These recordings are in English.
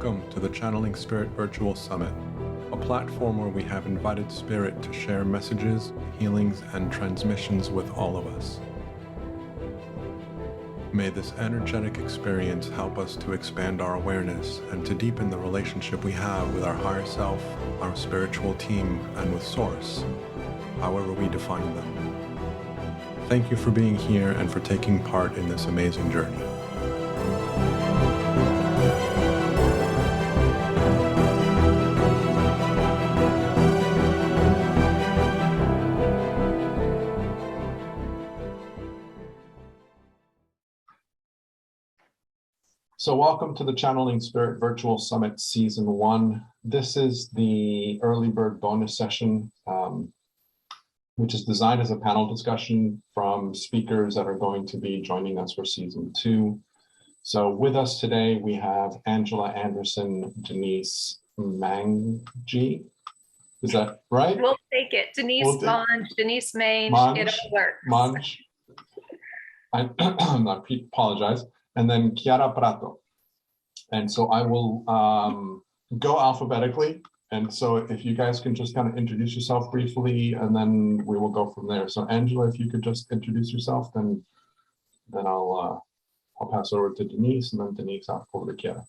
Welcome to the Channeling Spirit Virtual Summit, a platform where we have invited Spirit to share messages, healings, and transmissions with all of us. May this energetic experience help us to expand our awareness and to deepen the relationship we have with our higher self, our spiritual team, and with Source, however we define them. Thank you for being here and for taking part in this amazing journey. So welcome to the Channeling Spirit Virtual Summit Season 1. This is the early bird bonus session, which is designed as a panel discussion from speakers that are going to be joining us for Season 2. So with us today, we have Angela Anderson, Denise Mange. Is that right? We'll take it. Denise Mange, Denise Mange, it all works. Mange. I apologize. And then Chiara Prato. And so I will go alphabetically. And so if you guys can just kind of introduce yourself briefly, and then we will go from there. So Angela, if you could just introduce yourself, then I'll pass over to Denise, and then Denise over to Chiara.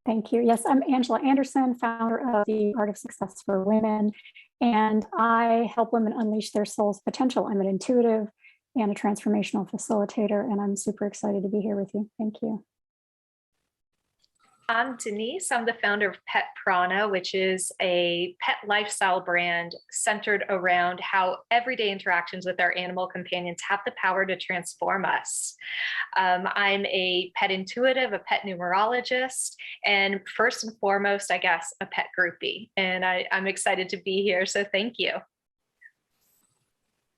Thank you. Yes, I'm Angela Anderson, founder of the Art of Success for Women, and I help women unleash their soul's potential. I'm an intuitive and a transformational facilitator, and I'm super excited to be here with you. Thank you. I'm Denise. I'm the founder of Pet Prana, which is a pet lifestyle brand centered around how everyday interactions with our animal companions have the power to transform us. I'm a pet intuitive, a pet numerologist, and first and foremost, I guess, a pet groupie. And I'm excited to be here, so thank you.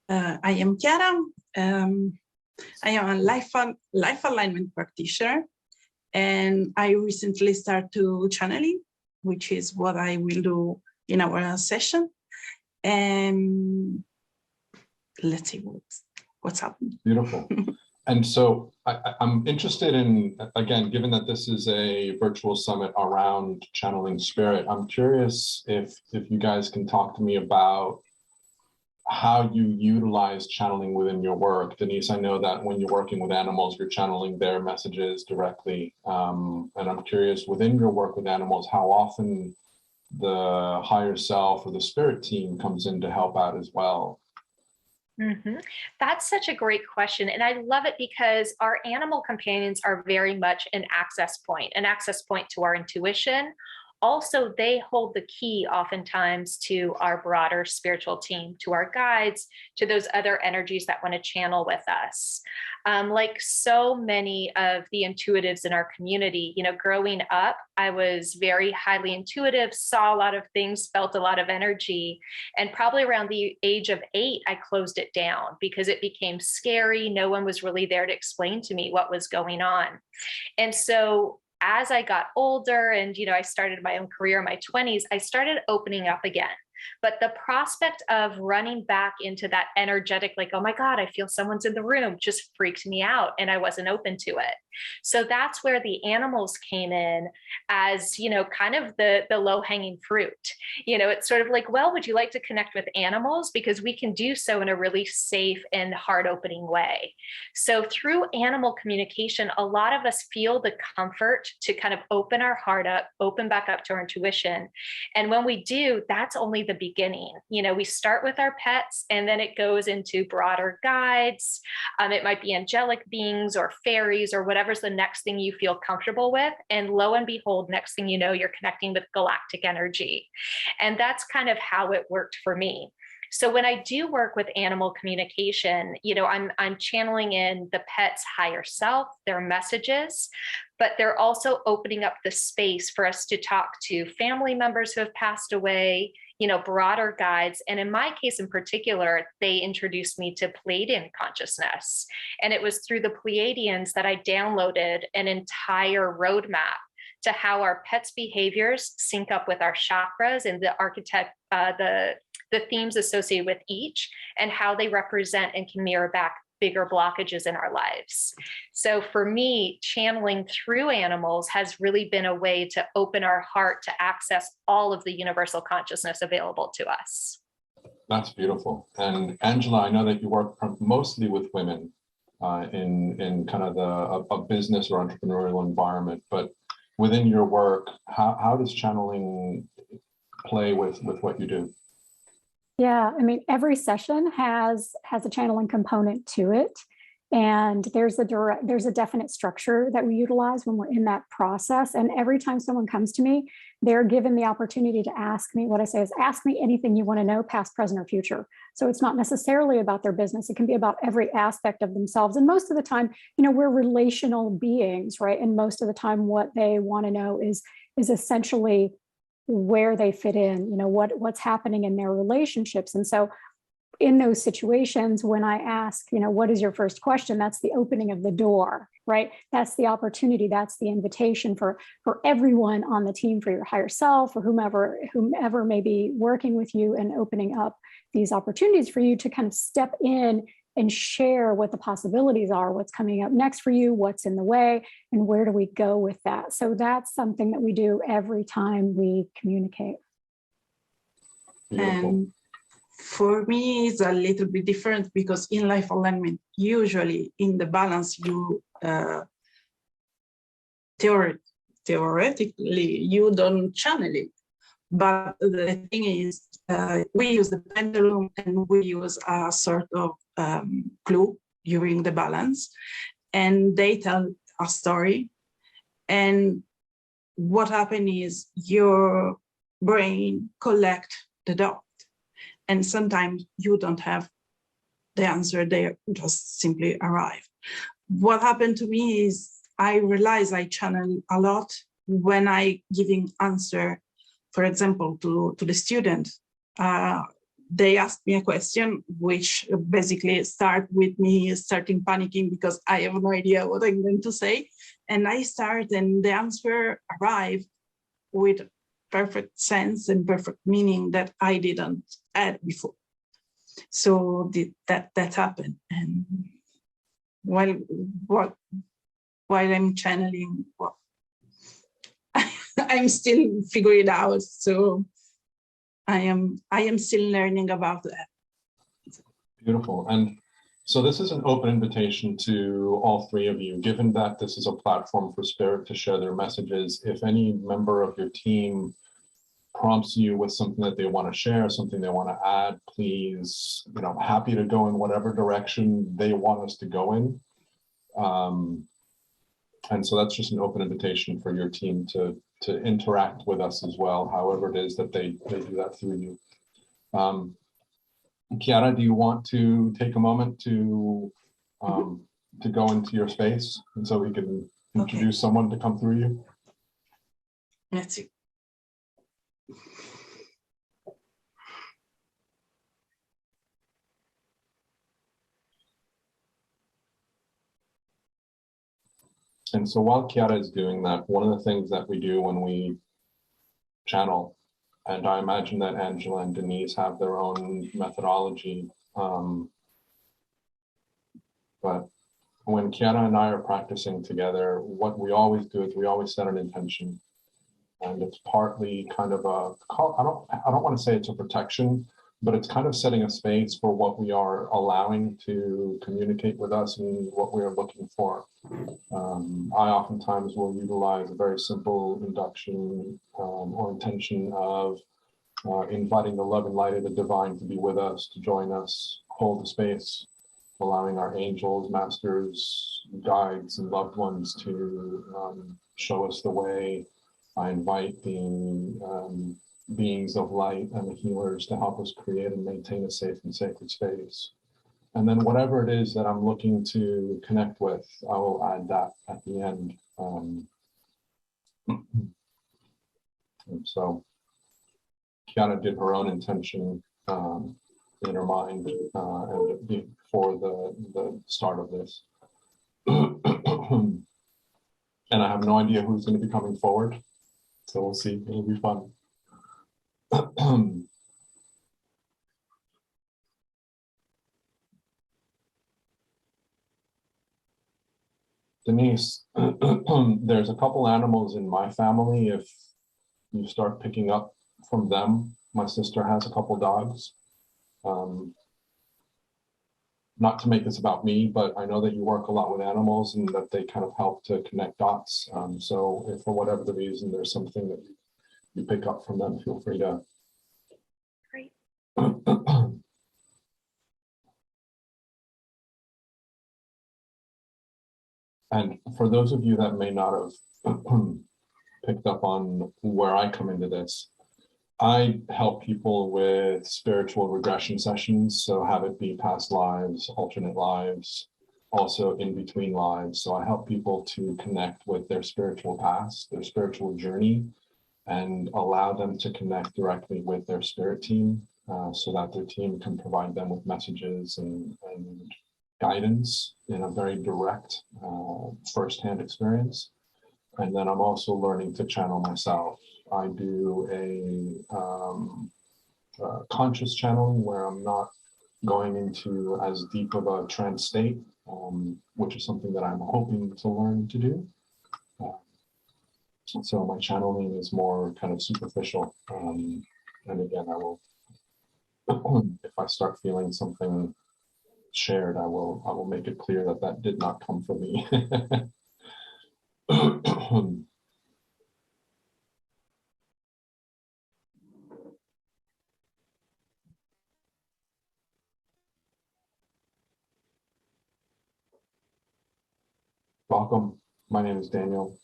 I am Chiara. I am a life alignment practitioner, and I recently started channeling, which is what I will do in our session. And let's see what's happening. Beautiful. And so I'm interested in, again, given that this is a virtual summit around channeling spirit, I'm curious if you guys can talk to me about how you utilize channeling within your work. Denise, I know that when you're working with animals, you're channeling their messages directly. And I'm curious, within your work with animals, how often the higher self or the spirit team comes in to help out as well? Mm-hmm. That's such a great question. And I love it because our animal companions are very much an access point to our intuition. Also, they hold the key oftentimes to our broader spiritual team, to our guides, to those other energies that want to channel with us. Like so many of the intuitives in our community, growing up, I was very highly intuitive, saw a lot of things, felt a lot of energy. And probably around the age of 8, I closed it down because it became scary. No one was really there to explain to me what was going on. And so as I got older and, I started my own career in my 20s, I started opening up again. But the prospect of running back into that energetic, like, oh my God, I feel someone's in the room, just freaked me out. And I wasn't open to it. So that's where the animals came in as, kind of the low-hanging fruit. It's sort of like, well, would you like to connect with animals? Because we can do so in a really safe and heart-opening way. So through animal communication, a lot of us feel the comfort to kind of open our heart up, open back up to our intuition. And when we do, that's only the beginning. We start with our pets, and then it goes into broader guides. It might be angelic beings or fairies or whatever's the next thing you feel comfortable with. And lo and behold, next thing you know, you're connecting with galactic energy. And that's kind of how it worked for me. So when I do work with animal communication, I'm channeling in the pet's higher self, their messages, but they're also opening up the space for us to talk to family members who have passed away, broader guides. And in my case in particular, they introduced me to Pleiadian consciousness. And it was through the Pleiadians that I downloaded an entire roadmap to how our pets' behaviors sync up with our chakras and the themes associated with each, and how they represent and can mirror back bigger blockages in our lives. So for me, channeling through animals has really been a way to open our heart to access all of the universal consciousness available to us. That's beautiful. And Angela, I know that you work mostly with women in kind of a business or entrepreneurial environment, but within your work, how does channeling play with what you do? Yeah, I mean, every session has a channeling component to it. And there's a definite structure that we utilize when we're in that process. And every time someone comes to me, they're given the opportunity to ask me, what I say is, ask me anything you want to know, past, present, or future. So it's not necessarily about their business. It can be about every aspect of themselves. And most of the time, we're relational beings, right? And most of the time, what they want to know is essentially where they fit in, what's happening in their relationships. And so in those situations, when I ask, what is your first question? That's the opening of the door, right? That's the opportunity. That's the invitation for everyone on the team, for your higher self or whomever may be working with you, and opening up these opportunities for you to kind of step in and share what the possibilities are, what's coming up next for you, what's in the way, and where do we go with that? So that's something that we do every time we communicate. Beautiful. And for me, it's a little bit different, because in life alignment, usually in the balance, you theoretically, you don't channel it. But the thing is, we use the pendulum, and we use a sort of clue during the balance, and they tell a story. And what happens is your brain collect the dot. And sometimes you don't have the answer, they just simply arrive. What happened to me is I realize I channel a lot when I giving answer, for example, to the student. They asked me a question, which basically start with me starting panicking because I have no idea what I'm going to say. And I start, and the answer arrive with perfect sense and perfect meaning that I didn't add before. So that happened. And while I'm channeling, well, I'm still figuring it out. So I am still learning about that. Beautiful. And so this is an open invitation to all three of you, given that this is a platform for Spirit to share their messages. If any member of your team prompts you with something that they want to share, something they want to add, please, happy to go in whatever direction they want us to go in. And so that's just an open invitation for your team to interact with us as well, however it is that they do that through you. Chiara, do you want to take a moment to go into your space, and so we can introduce someone to come through you? Let's see. And so while Chiara is doing that, one of the things that we do when we channel, and I imagine that Angela and Denise have their own methodology, but when Chiara and I are practicing together, what we always do is we always set an intention. And it's partly kind of I don't want to say it's a protection, but it's kind of setting a space for what we are allowing to communicate with us and what we are looking for. I oftentimes will utilize a very simple induction or intention of inviting the love and light of the divine to be with us, to join us, hold the space, allowing our angels, masters, guides, and loved ones to show us the way. I invite the beings of light and the healers to help us create and maintain a safe and sacred space. And then whatever it is that I'm looking to connect with, I will add that at the end. And so Chiara did her own intention in her mind and before the start of this. And I have no idea who's going to be coming forward. So we'll see, it'll be fun. Denise, there's a couple animals in my family. If you start picking up from them, my sister has a couple dogs. Not to make this about me, but I know that you work a lot with animals and that they kind of help to connect dots. So if for whatever the reason there's something that you pick up from them, feel free to. Great. And for those of you that may not have picked up on where I come into this, I help people with spiritual regression sessions. So have it be past lives, alternate lives, also in between lives. So I help people to connect with their spiritual past, their spiritual journey, and allow them to connect directly with their spirit team so that their team can provide them with messages and guidance in a very direct firsthand experience. And then I'm also learning to channel myself. I do a conscious channeling where I'm not going into as deep of a trance state, which is something that I'm hoping to learn to do. So my channeling is more kind of superficial. And again, I will, if I start feeling something shared, I will make it clear that that did not come from me. Welcome. My name is Daniel.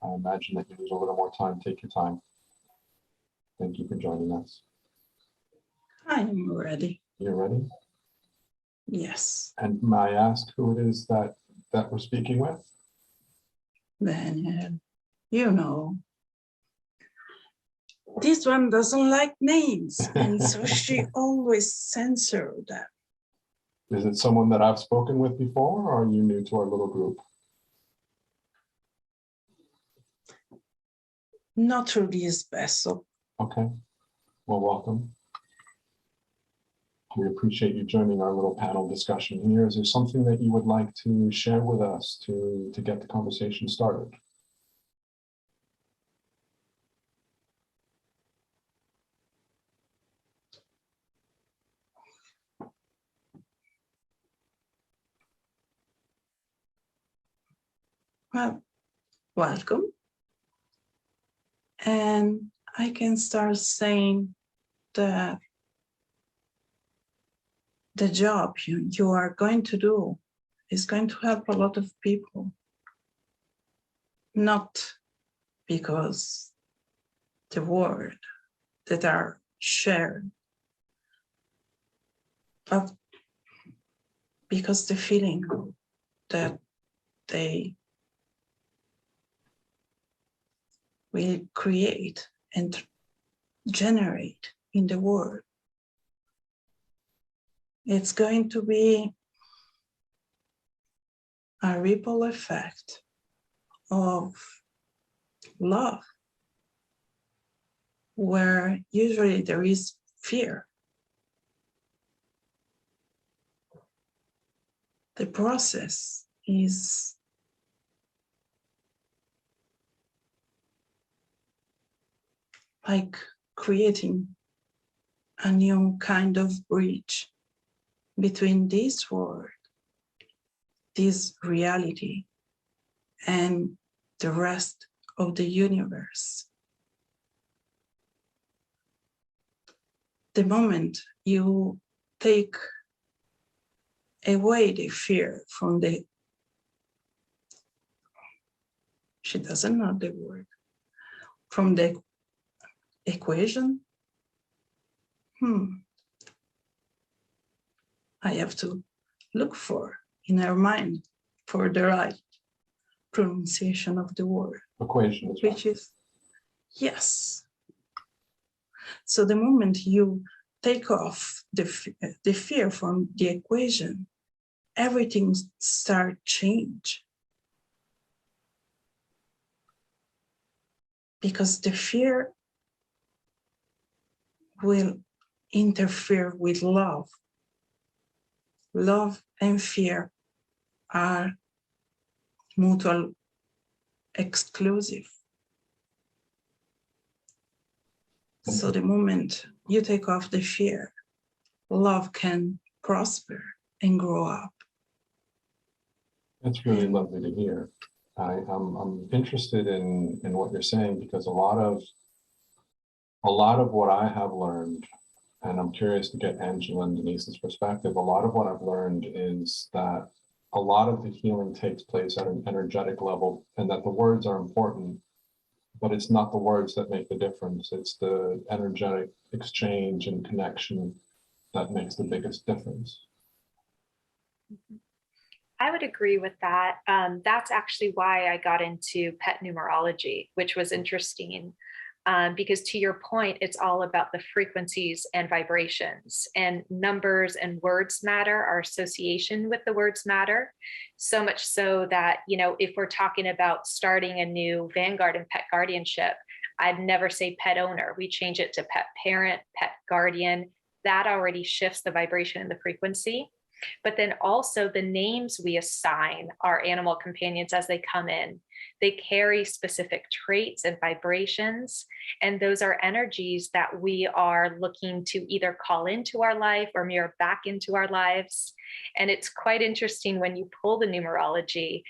I imagine that you need a little more time. Take your time. Thank you for joining us. I'm ready. You're ready? Yes. And may I ask who it is that we're speaking with? Daniel, you know, this one doesn't like names, and so she always censored them. Is it someone that I've spoken with before, or are you new to our little group? Not through this vessel. Okay. Well, welcome. We appreciate you joining our little panel discussion here. Is there something that you would like to share with us to get the conversation started? Well, welcome. And I can start saying that the job you are going to do is going to help a lot of people. Not because the word that are shared, but because the feeling that they will create and generate in the world. It's going to be a ripple effect of love, where usually there is fear. The process is like creating a new kind of bridge between this world, this reality, and the rest of the universe. The moment you take away the fear from the, she doesn't know the word, from the equation, I have to look for in her mind for the right pronunciation of the word. Equation. Which is, yes. So the moment you take off the fear from the equation, everything starts change. Because the fear will interfere with love. Love and fear are mutual exclusive. So the moment you take off the fear, love can prosper and grow up. That's really lovely to hear. I'm interested in what you're saying, because a lot of what I have learned, and I'm curious to get Angela and Denise's perspective, a lot of what I've learned is that a lot of the healing takes place at an energetic level, and that the words are important, but it's not the words that make the difference. It's the energetic exchange and connection that makes the biggest difference. I would agree with that. That's actually why I got into pet numerology, which was interesting. Because to your point, it's all about the frequencies and vibrations, and numbers and words matter. Our association with the words matter, so much so that, you know, if we're talking about starting a new Vanguard and pet guardianship, I'd never say pet owner. We change it to pet parent, pet guardian. That already shifts the vibration and the frequency. But then also the names we assign our animal companions as they come in, they carry specific traits and vibrations. And those are energies that we are looking to either call into our life or mirror back into our lives. And it's quite interesting when you pull the numerology.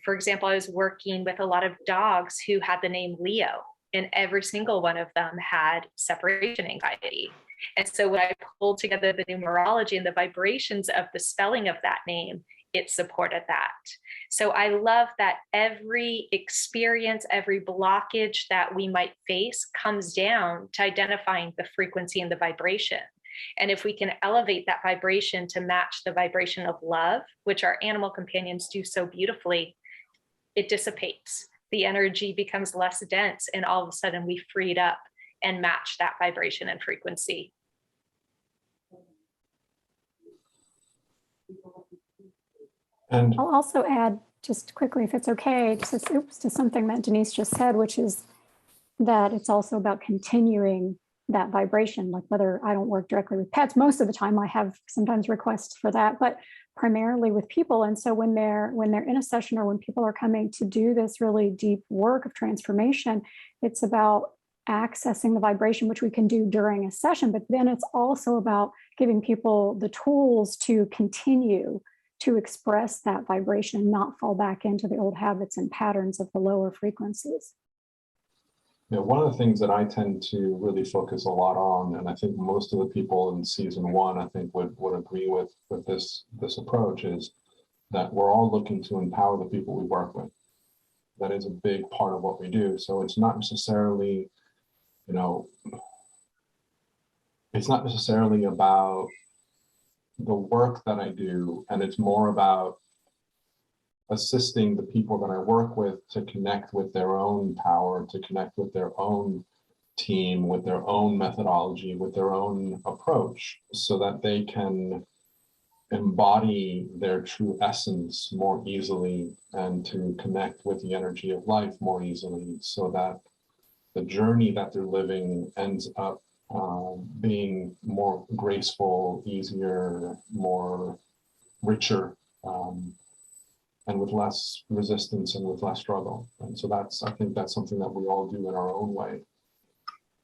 For example, I was working with a lot of dogs who had the name Leo, and every single one of them had separation anxiety. And so when I pulled together the numerology and the vibrations of the spelling of that name, it supported that. So I love that every experience, every blockage that we might face comes down to identifying the frequency and the vibration. And if we can elevate that vibration to match the vibration of love, which our animal companions do so beautifully, it dissipates. The energy becomes less dense, and all of a sudden we freed up and match that vibration and frequency. And I'll also add just quickly, if it's okay, to something that Denise just said, which is that it's also about continuing that vibration. Like, whether I don't work directly with pets, most of the time I have sometimes requests for that, but primarily with people. And so when they're in a session, or when people are coming to do this really deep work of transformation, it's about accessing the vibration, which we can do during a session, but then it's also about giving people the tools to continue to express that vibration and not fall back into the old habits and patterns of the lower frequencies. Yeah, one of the things that I tend to really focus a lot on, and I think most of the people in season one, I think would agree with this approach, is that we're all looking to empower the people we work with. That is a big part of what we do. So it's not necessarily, you know, it's not necessarily about the work that I do, and it's more about assisting the people that I work with to connect with their own power, to connect with their own team, with their own methodology, with their own approach, so that they can embody their true essence more easily, and to connect with the energy of life more easily, so that the journey that they're living ends up being more graceful, easier, more richer, and with less resistance and with less struggle. And so I think that's something that we all do in our own way.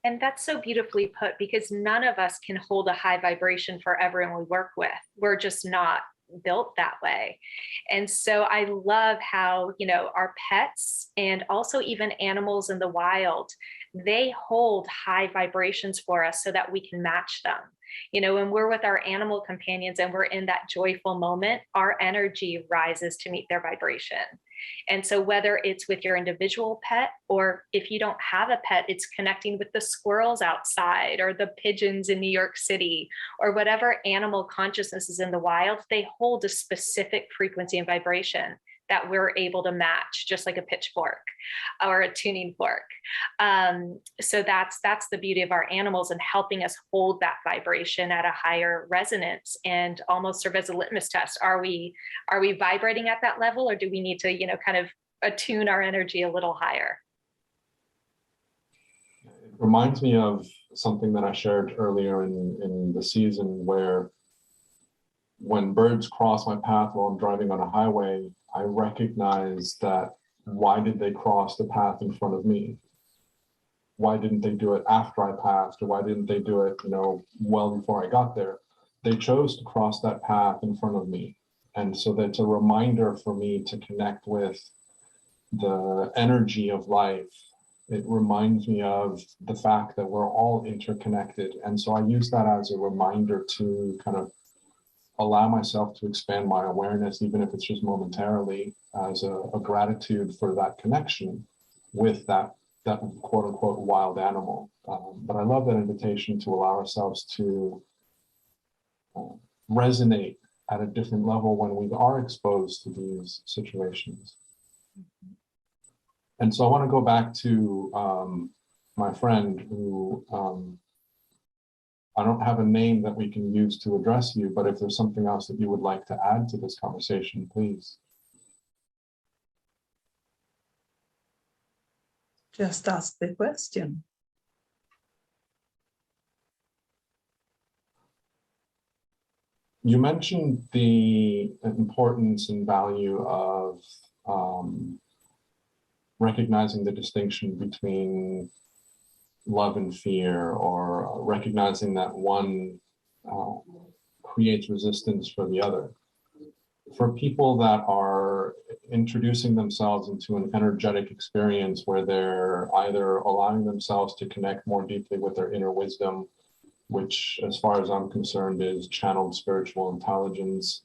And that's so beautifully put, because none of us can hold a high vibration for everyone we work with. We're just not built that way. And so I love how, you know, our pets and also even animals in the wild, they hold high vibrations for us so that we can match them. You know, when we're with our animal companions and we're in that joyful moment, our energy rises to meet their vibration. And so whether it's with your individual pet, or if you don't have a pet, it's connecting with the squirrels outside, or the pigeons in New York City, or whatever animal consciousness is in the wild, they hold a specific frequency and vibration that we're able to match, just like a pitchfork or a tuning fork. So that's the beauty of our animals, and helping us hold that vibration at a higher resonance, and almost serve as a litmus test. Are we vibrating at that level, or do we need to, you know, kind of attune our energy a little higher? It reminds me of something that I shared earlier in the season, where when birds cross my path while I'm driving on a highway, I recognize that why did they cross the path in front of me? Why didn't they do it after I passed? Or why didn't they do it, well before I got there? They chose to cross that path in front of me. And so that's a reminder for me to connect with the energy of life. It reminds me of the fact that we're all interconnected. And so I use that as a reminder to kind of allow myself to expand my awareness, even if it's just momentarily, as a gratitude for that connection with that quote unquote wild animal. But I love that invitation to allow ourselves to resonate at a different level when we are exposed to these situations. And so I want to go back to my friend who, I don't have a name that we can use to address you, but if there's something else that you would like to add to this conversation, please. Just ask the question. You mentioned the importance and value of recognizing the distinction between love and fear, or recognizing that one creates resistance for the other. For people that are introducing themselves into an energetic experience where they're either allowing themselves to connect more deeply with their inner wisdom, which as far as I'm concerned is channeled spiritual intelligence,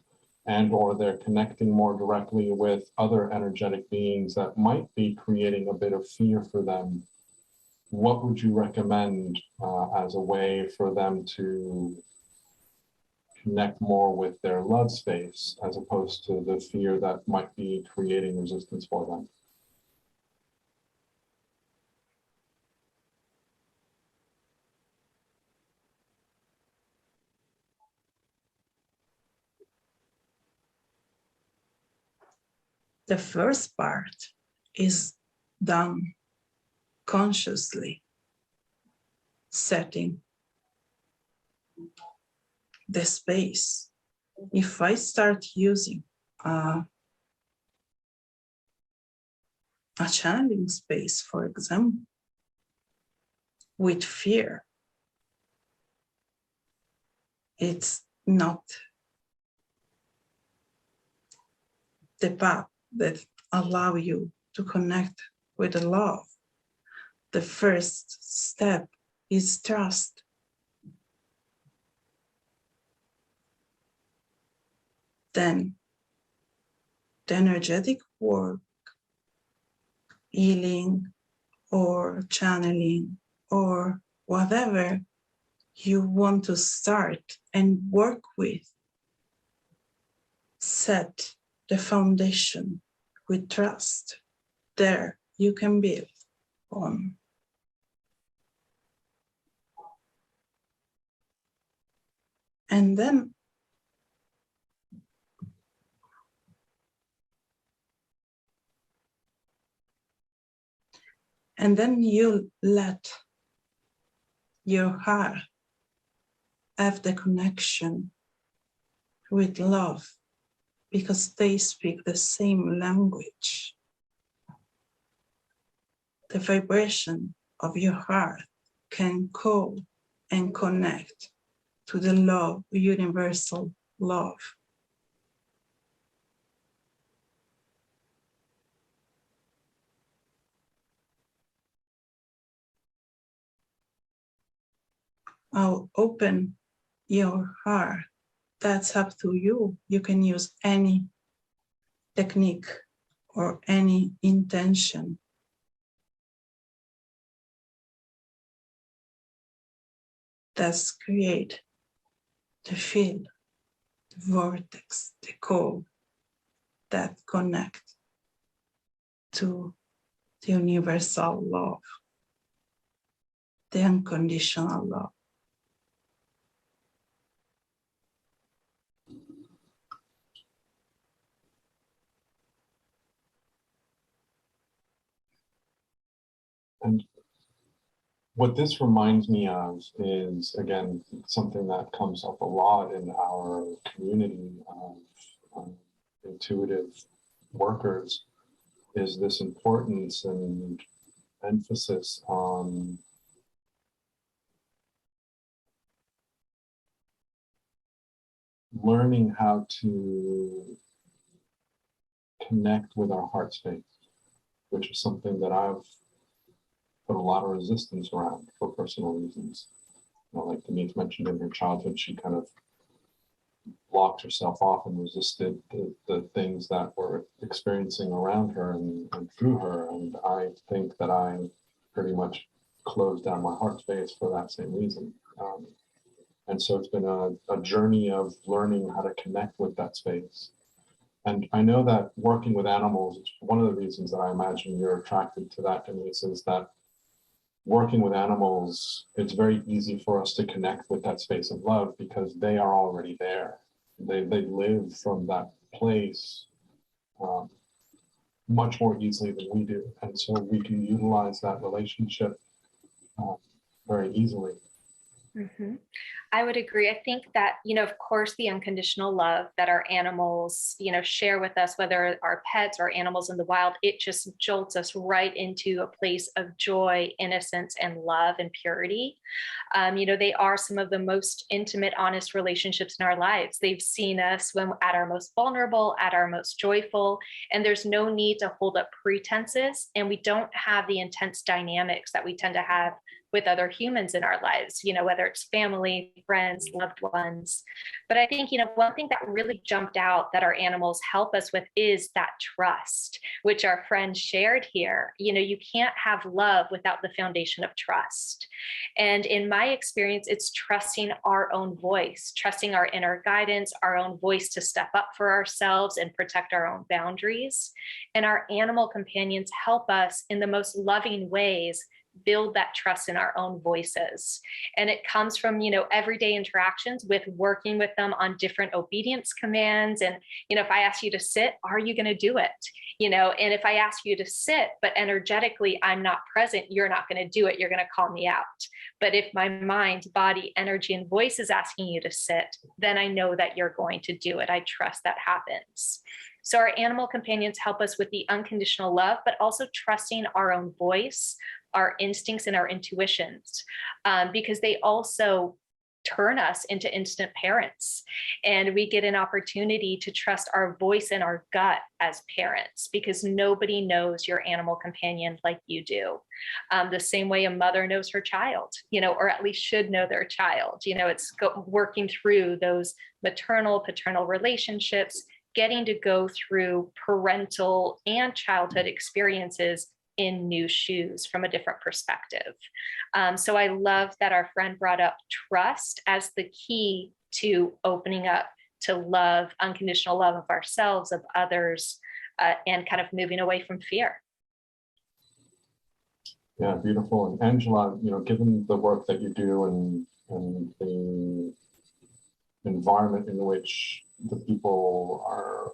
and or they're connecting more directly with other energetic beings that might be creating a bit of fear for them, what would you recommend as a way for them to connect more with their love space as opposed to the fear that might be creating resistance for them? The first part is done consciously, setting the space. If I start using a channeling space, for example, with fear, it's not the path that allow you to connect with the love. The first step is trust. Then the energetic work, healing or channeling or whatever you want to start and work with, set the foundation with trust. There you can build on. And then you let your heart have the connection with love, because they speak the same language. The vibration of your heart can call and connect to the love, universal love. I'll open your heart. That's up to you. You can use any technique or any intention. That's create the field, the vortex, the code that connect to the universal love, the unconditional love. And what this reminds me of is, again, something that comes up a lot in our community of intuitive workers is this importance and emphasis on learning how to connect with our heart space, which is something that I've put a lot of resistance around for personal reasons. You know, like Denise mentioned, in her childhood, she kind of blocked herself off and resisted the things that were experiencing around her and through her. And I think that I pretty much closed down my heart space for that same reason. And so it's been a journey of learning how to connect with that space. And I know that working with animals, one of the reasons that I imagine you're attracted to that, Denise, is that working with animals, it's very easy for us to connect with that space of love because they are already there. They live from that place much more easily than we do. And so we can utilize that relationship very easily. Mm-hmm. I would agree. I think that, of course, the unconditional love that our animals, share with us, whether our pets or animals in the wild, it just jolts us right into a place of joy, innocence, and love and purity. They are some of the most intimate, honest relationships in our lives. They've seen us when at our most vulnerable, at our most joyful, and there's no need to hold up pretenses. And we don't have the intense dynamics that we tend to have with other humans in our lives, whether it's family, friends, loved ones. But I think, one thing that really jumped out that our animals help us with is that trust, which our friend shared here. You can't have love without the foundation of trust. And in my experience, it's trusting our own voice, trusting our inner guidance, our own voice to step up for ourselves and protect our own boundaries. And our animal companions help us in the most loving ways build that trust in our own voices. And it comes from, everyday interactions with working with them on different obedience commands. And, if I ask you to sit, are you going to do it? And if I ask you to sit, but energetically, I'm not present, you're not going to do it. You're going to call me out. But if my mind, body, energy, and voice is asking you to sit, then I know that you're going to do it. I trust that happens. So our animal companions help us with the unconditional love, but also trusting our own voice, our instincts, and our intuitions, because they also turn us into instant parents. And we get an opportunity to trust our voice and our gut as parents, because nobody knows your animal companion like you do. The same way a mother knows her child, or at least should know their child. It's working through those maternal, paternal relationships, getting to go through parental and childhood experiences in new shoes from a different perspective. So I love that our friend brought up trust as the key to opening up to love, unconditional love of ourselves, of others, and kind of moving away from fear. Yeah, beautiful. And Angela, given the work that you do and the environment in which the people are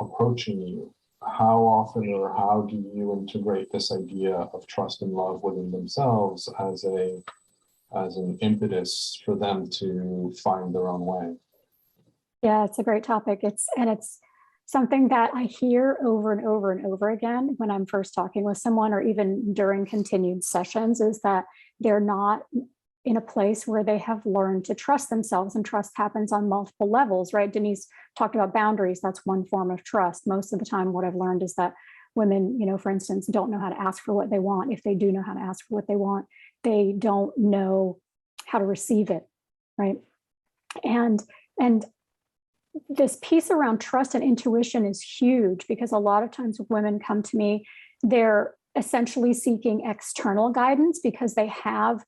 approaching you, how often or how do you integrate this idea of trust and love within themselves as an impetus for them to find their own way? Yeah, it's a great topic. It's something that I hear over and over and over again when I'm first talking with someone, or even during continued sessions, is that they're not in a place where they have learned to trust themselves, and trust happens on multiple levels, right? Denise talked about boundaries. That's one form of trust. Most of the time, what I've learned is that women, for instance, don't know how to ask for what they want. If they do know how to ask for what they want, they don't know how to receive it, right? And this piece around trust and intuition is huge, because a lot of times women come to me, they're essentially seeking external guidance because they have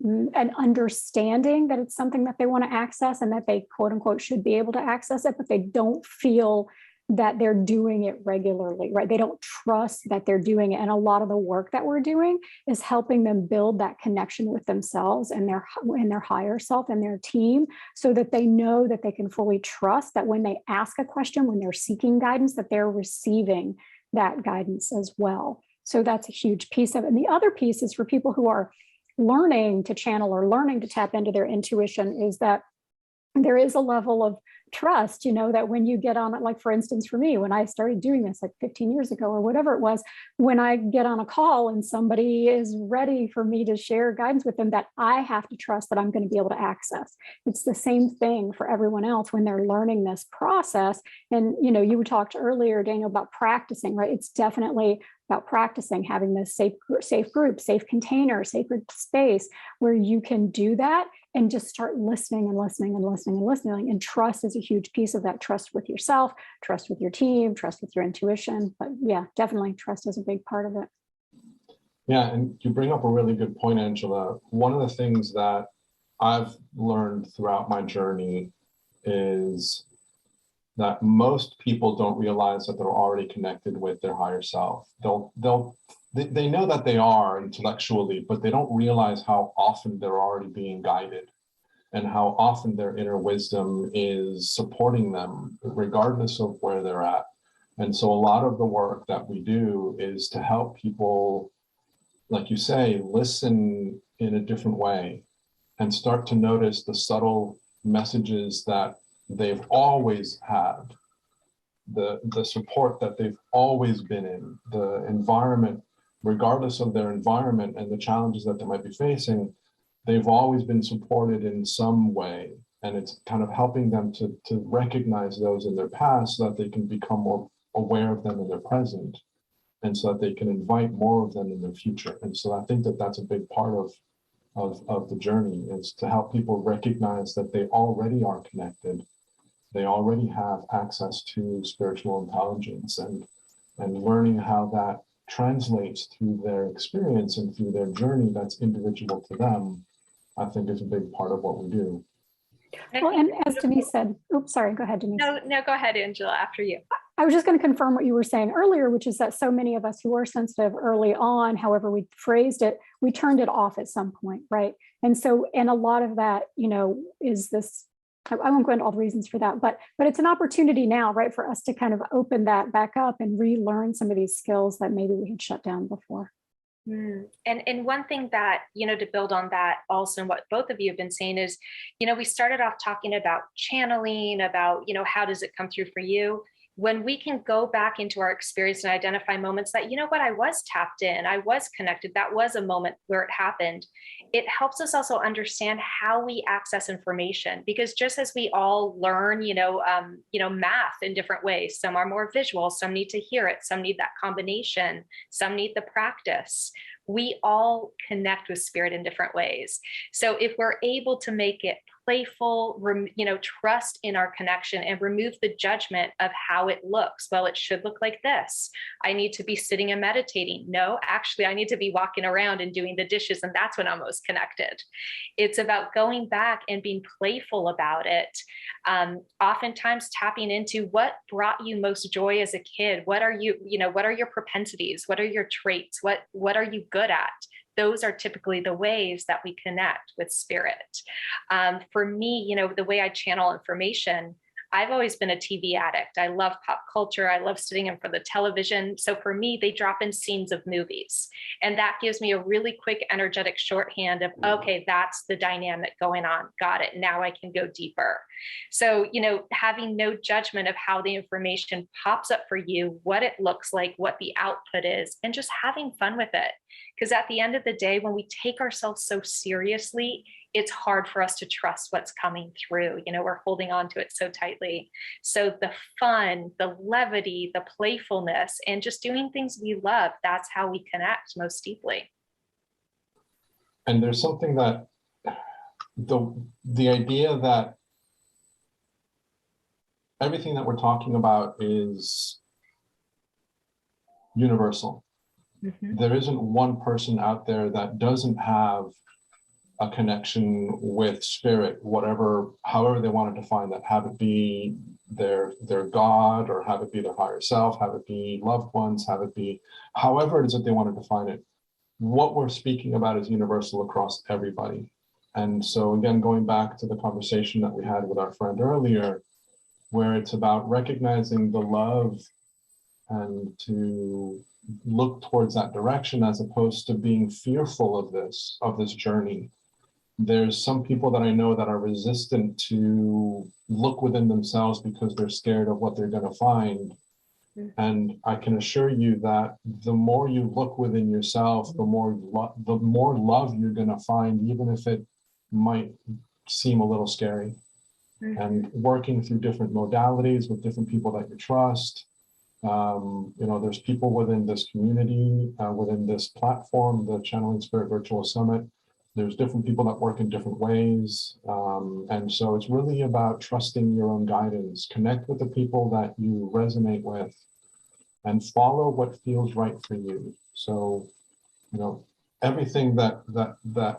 an understanding that it's something that they want to access and that they, quote unquote, should be able to access it, but they don't feel that they're doing it regularly, right? They don't trust that they're doing it. And a lot of the work that we're doing is helping them build that connection with themselves and their higher self and their team, so that they know that they can fully trust that when they ask a question, when they're seeking guidance, that they're receiving that guidance as well. So that's a huge piece of it. And the other piece is for people who are learning to channel or learning to tap into their intuition, is that there is a level of trust, that when you get on it, like for instance, for me, when I started doing this like 15 years ago or whatever it was, when I get on a call and somebody is ready for me to share guidance with them, that I have to trust that I'm going to be able to access. It's the same thing for everyone else when they're learning this process. And, you talked earlier, Daniel, about practicing, right? It's definitely about practicing, having this safe group, safe container, sacred space where you can do that and just start listening and listening and listening and listening. And trust is a huge piece of that. Trust with yourself, trust with your team, trust with your intuition. But yeah, definitely trust is a big part of it. Yeah, and you bring up a really good point, Angela. One of the things that I've learned throughout my journey is that most people don't realize that they're already connected with their higher self. They know that they are intellectually, but they don't realize how often they're already being guided and how often their inner wisdom is supporting them, regardless of where they're at. And so a lot of the work that we do is to help people, like you say, listen in a different way and start to notice the subtle messages that they've always had, the support that they've always been in, the environment, regardless of their environment and the challenges that they might be facing, they've always been supported in some way. And it's kind of helping them to recognize those in their past so that they can become more aware of them in their present, and so that they can invite more of them in their future. And so I think that that's a big part of the journey, is to help people recognize that they already are connected. They already have access to spiritual intelligence, and learning how that translates through their experience and through their journey that's individual to them, I think is a big part of what we do. Well, and as Denise said, oops, sorry, go ahead, Denise. No, go ahead, Angela, after you. I was just going to confirm what you were saying earlier, which is that so many of us who are sensitive early on, however we phrased it, we turned it off at some point, right? And so, and a lot of that, is this, I won't go into all the reasons for that, but it's an opportunity now, right, for us to kind of open that back up and relearn some of these skills that maybe we had shut down before. And one thing that, to build on that also, and what both of you have been saying is, we started off talking about channeling, about, how does it come through for you? When we can go back into our experience and identify moments that, I was tapped in, I was connected, that was a moment where it happened, it helps us also understand how we access information. Because just as we all learn, math in different ways, some are more visual, some need to hear it, some need that combination, some need the practice. We all connect with spirit in different ways. So if we're able to make it playful, trust in our connection and remove the judgment of how it looks. Well, it should look like this. I need to be sitting and meditating. No, actually, I need to be walking around and doing the dishes, and that's when I'm most connected. It's about going back and being playful about it. Oftentimes tapping into what brought you most joy as a kid. What are what are your propensities? What are your traits? What are you good at? Those are typically the ways that we connect with spirit. For me, the way I channel information, I've always been a TV addict. I love pop culture. I love sitting in front of the television. So for me, they drop in scenes of movies. And that gives me a really quick, energetic shorthand of, okay, that's the dynamic going on. Got it. Now I can go deeper. So, having no judgment of how the information pops up for you, what it looks like, what the output is, and just having fun with it. Because at the end of the day, when we take ourselves so seriously, it's hard for us to trust what's coming through. We're holding on to it so tightly. So the fun, the levity, the playfulness, and just doing things we love, that's how we connect most deeply. And there's something that the idea that everything that we're talking about is universal. Mm-hmm. There isn't one person out there that doesn't have a connection with spirit, however they want to define that, have it be their God, or have it be their higher self, have it be loved ones, have it be however it is that they want to define it. What we're speaking about is universal across everybody. And so again, going back to the conversation that we had with our friend earlier, where it's about recognizing the love and to look towards that direction, as opposed to being fearful of this journey. there's some people that I know that are resistant to look within themselves because they're scared of what they're going to find. And I can assure you that the more you look within yourself, the more love you're going to find, even if it might seem a little scary. And working through different modalities with different people that you trust. There's people within this community, within this platform, the Channeling Spirit Virtual Summit. There's different people that work in different ways. And so it's really about trusting your own guidance, connect with the people that you resonate with, and follow what feels right for you. So, everything that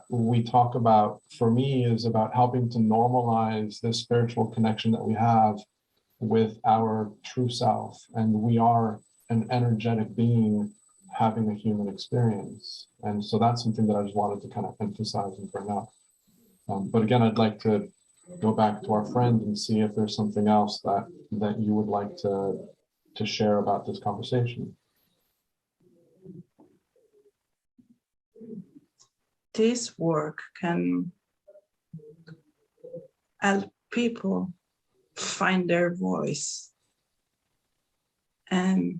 we talk about for me is about helping to normalize this spiritual connection that we have with our true self. And we are an energetic being having a human experience. And so that's something that I just wanted to kind of emphasize and bring up. But again, I'd like to go back to our friend and see if there's something else that you would like to share about this conversation. This work can help people find their voice. And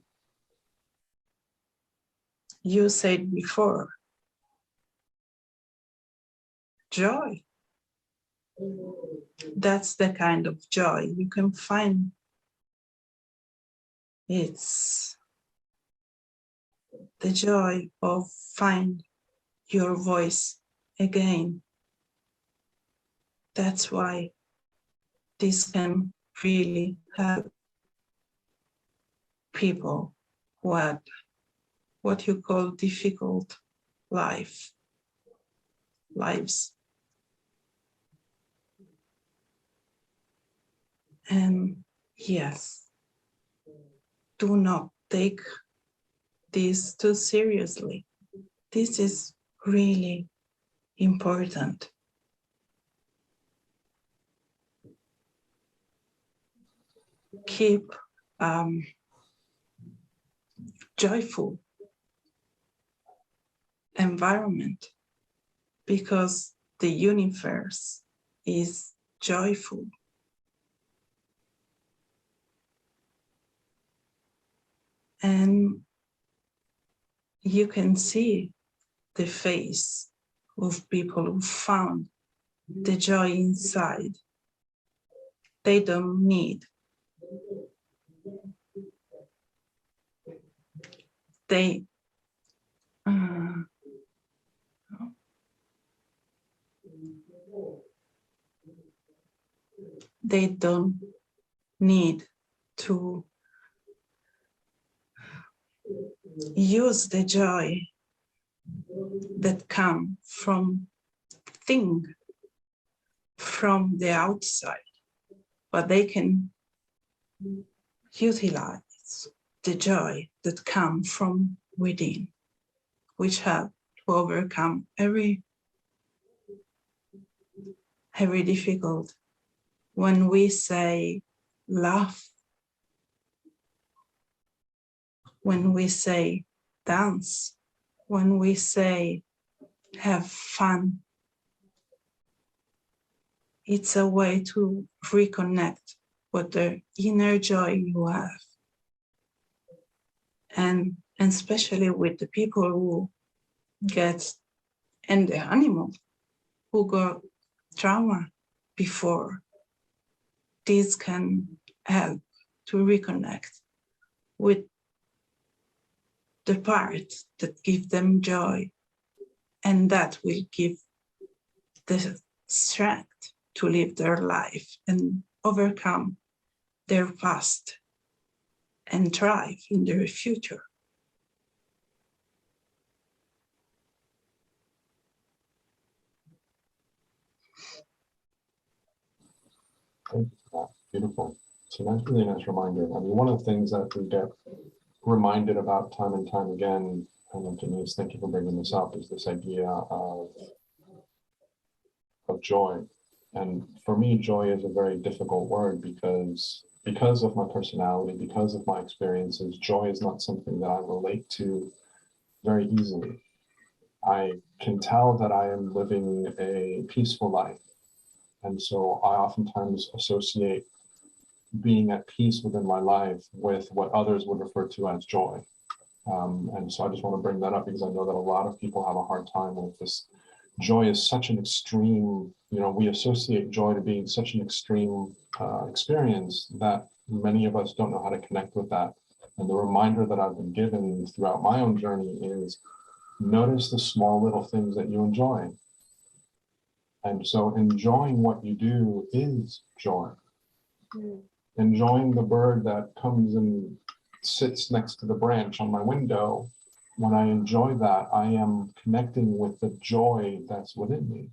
you said before, joy. That's the kind of joy you can find. It's the joy of find your voice again. That's why this can really help people who had what you call difficult lives. And yes, do not take this too seriously. This is really important. Keep joyful environment, because the universe is joyful. And you can see the face of people who found the joy inside. They don't need. They don't need to use the joy that come from the outside, but they can utilize the joy that come from within, which help to overcome every difficult. When we say laugh, when we say dance, when we say have fun, it's a way to reconnect with the inner joy you have. And especially with the people who get, and the animals who got trauma before, this can help to reconnect with the part that give them joy, and that will give the strength to live their life and overcome their past and thrive in their future. Beautiful. So that's really nice reminder. I mean, one of the things that we get reminded about time and time again, and Denise, thank you for bringing this up, is this idea of joy. And for me, joy is a very difficult word because of my personality, because of my experiences, joy is not something that I relate to very easily. I can tell that I am living a peaceful life. And so I oftentimes associate being at peace within my life with what others would refer to as joy. And so I just want to bring that up because I know that a lot of people have a hard time with this. Joy is such an extreme, we associate joy to being such an extreme experience that many of us don't know how to connect with that. And the reminder that I've been given throughout my own journey is notice the small little things that you enjoy. And so enjoying what you do is joy. Enjoying the bird that comes and sits next to the branch on my window, when I enjoy that, I am connecting with the joy that's within me.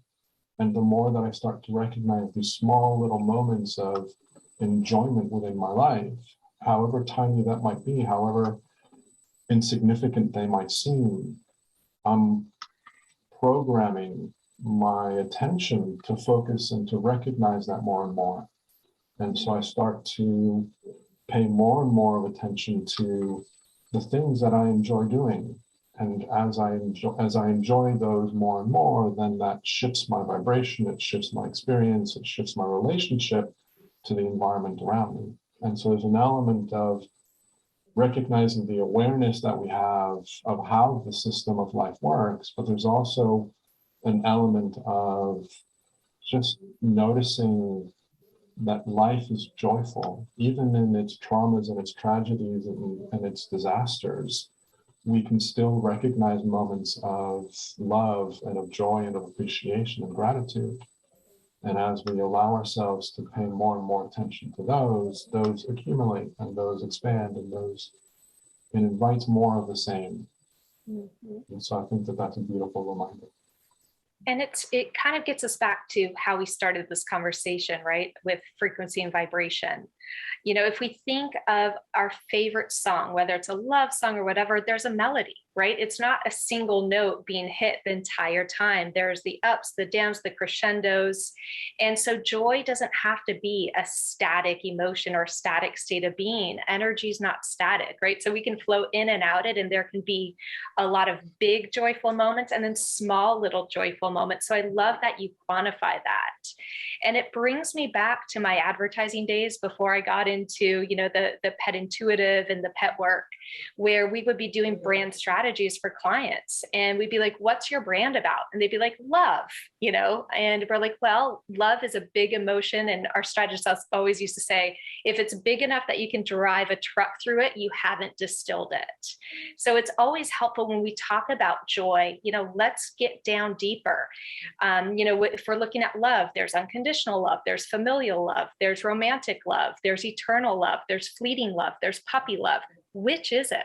And the more that I start to recognize these small little moments of enjoyment within my life, however tiny that might be, however insignificant they might seem, I'm programming my attention to focus and to recognize that more and more. And so I start to pay more and more of attention to the things that I enjoy doing. And as I enjoy those more and more, then that shifts my vibration, it shifts my experience, it shifts my relationship to the environment around me. And so there's an element of recognizing the awareness that we have of how the system of life works, but there's also an element of just noticing that life is joyful, even in its traumas and its tragedies and its disasters. We can still recognize moments of love and of joy and of appreciation and gratitude. And as we allow ourselves to pay more and more attention to those accumulate and those expand and it invites more of the same. And so I think that that's a beautiful reminder. And it kind of gets us back to how we started this conversation, right? With frequency and vibration. If we think of our favorite song, whether it's a love song or whatever, there's a melody, right? It's not a single note being hit the entire time. There's the ups, the downs, the crescendos. And so joy doesn't have to be a static emotion or static state of being. Energy is not static, right? So we can flow in and out it, and there can be a lot of big joyful moments and then small little joyful moments. So I love that you quantify that. And it brings me back to my advertising days before I got into, the pet intuitive and the pet work, where we would be doing brand strategies for clients. And we'd be like, what's your brand about? And they'd be like, love, and we're like, well, love is a big emotion. And our strategist always used to say, if it's big enough that you can drive a truck through it, you haven't distilled it. So it's always helpful when we talk about joy, let's get down deeper. If we're looking at love, there's unconditional love, there's familial love, there's romantic love, there's eternal love, there's fleeting love, there's puppy love. Which is it?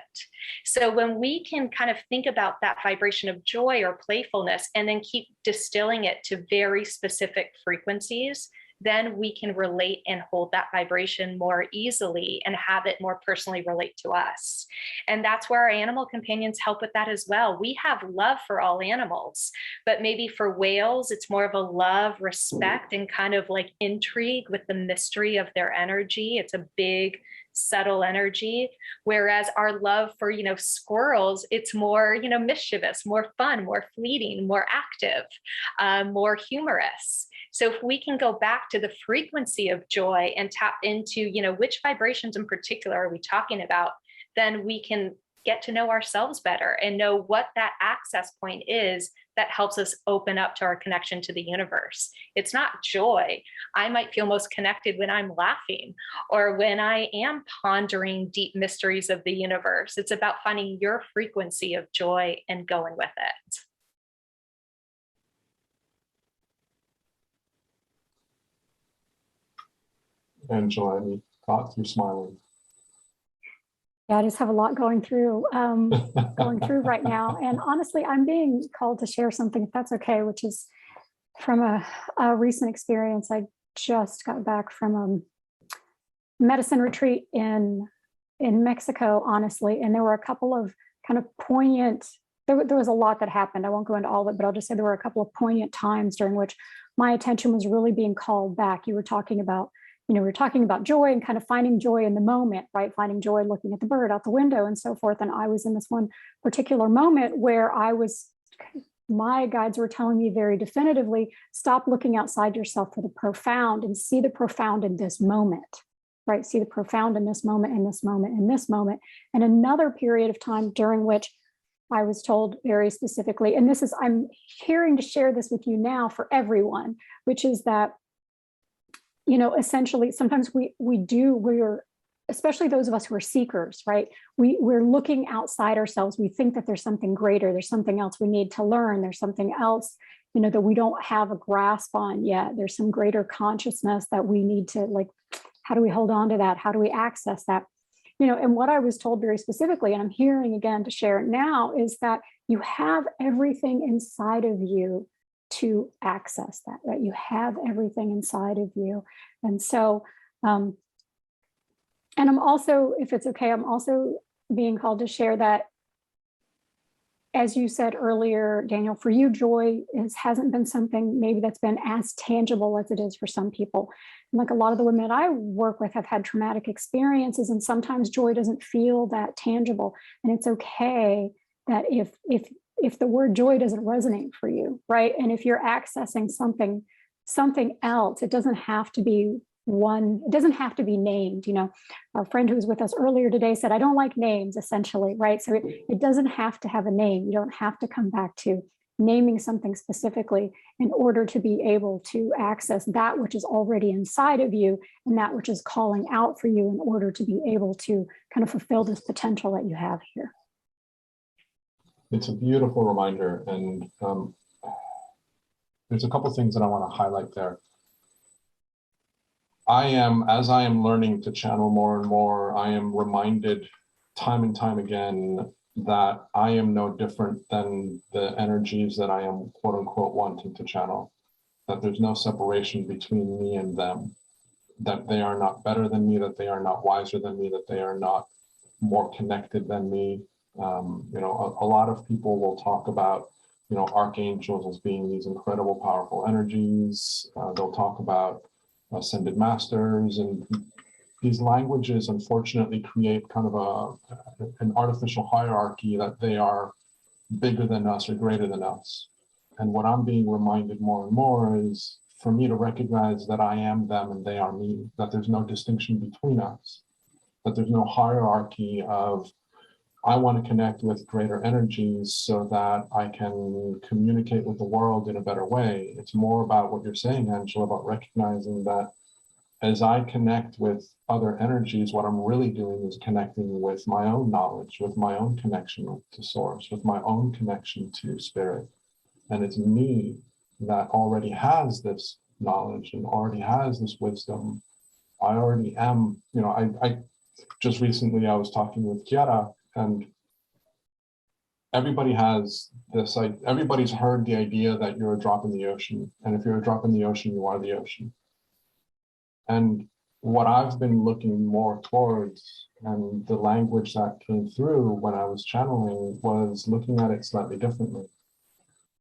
So when we can kind of think about that vibration of joy or playfulness and then keep distilling it to very specific frequencies, then we can relate and hold that vibration more easily and have it more personally relate to us. And that's where our animal companions help with that as well. We have love for all animals, but maybe for whales, it's more of a love, respect, and kind of like intrigue with the mystery of their energy. It's a big, subtle energy. Whereas our love for, squirrels, it's more, mischievous, more fun, more fleeting, more active, more humorous. So if we can go back to the frequency of joy and tap into, which vibrations in particular are we talking about, then we can get to know ourselves better and know what that access point is that helps us open up to our connection to the universe. It's not joy. I might feel most connected when I'm laughing or when I am pondering deep mysteries of the universe. It's about finding your frequency of joy and going with it. Angela, any thoughts? You're smiling. Yeah, I just have a lot going through right now. And honestly, I'm being called to share something, if that's okay, which is from a recent experience. I just got back from a medicine retreat in Mexico, honestly. And there were a couple of kind of poignant, there was a lot that happened. I won't go into all of it, but I'll just say there were a couple of poignant times during which my attention was really being called back. You were talking about we're talking about joy and kind of finding joy in the moment, right? Finding joy looking at the bird out the window and so forth. And I was in this one particular moment where I was my guides were telling me very definitively, stop looking outside yourself for the profound and see the profound in this moment, right? See the profound in this moment, in this moment, in this moment. And another period of time during which I was told very specifically, and this is, I'm hearing to share this with you now for everyone, which is that, you know, essentially, sometimes we're, especially those of us who are seekers, right? We're looking outside ourselves. We think that there's something greater, there's something else we need to learn, there's something else, you know, that we don't have a grasp on yet. There's some greater consciousness that we need to, like, how do we hold on to that? How do we access that? You know, and what I was told very specifically, and I'm hearing again to share it now, is that you have everything inside of you to access that, right? You have everything inside of you. And so, and I'm also, if it's okay, I'm also being called to share that, as you said earlier, Daniel, for you, joy hasn't been something maybe that's been as tangible as it is for some people. And like a lot of the women that I work with have had traumatic experiences, and sometimes joy doesn't feel that tangible. And it's okay that if the word joy doesn't resonate for you, right? And if you're accessing something else, it doesn't have to be it doesn't have to be named. You know, our friend who was with us earlier today said, I don't like names, essentially, right? So it doesn't have to have a name. You don't have to come back to naming something specifically in order to be able to access that which is already inside of you and that which is calling out for you in order to be able to kind of fulfill this potential that you have here. It's a beautiful reminder. And there's a couple of things that I want to highlight there. As I am learning to channel more and more, I am reminded time and time again that I am no different than the energies that I am, quote unquote, wanting to channel, that there's no separation between me and them, that they are not better than me, that they are not wiser than me, that they are not more connected than me. You know, a lot of people will talk about, you know, archangels as being these incredible, powerful energies. They'll talk about ascended masters, and these languages unfortunately create kind of an artificial hierarchy that they are bigger than us or greater than us. And what I'm being reminded more and more is for me to recognize that I am them and they are me, that there's no distinction between us, that there's no hierarchy of I want to connect with greater energies so that I can communicate with the world in a better way. It's more about what you're saying, Angela, about recognizing that as I connect with other energies, what I'm really doing is connecting with my own knowledge, with my own connection to source, with my own connection to spirit. And it's me that already has this knowledge and already has this wisdom. I already am, you know, I just recently I was talking with Chiara, and everybody has this, like, everybody's heard the idea that you're a drop in the ocean. And if you're a drop in the ocean, you are the ocean. And what I've been looking more towards, and the language that came through when I was channeling, was looking at it slightly differently.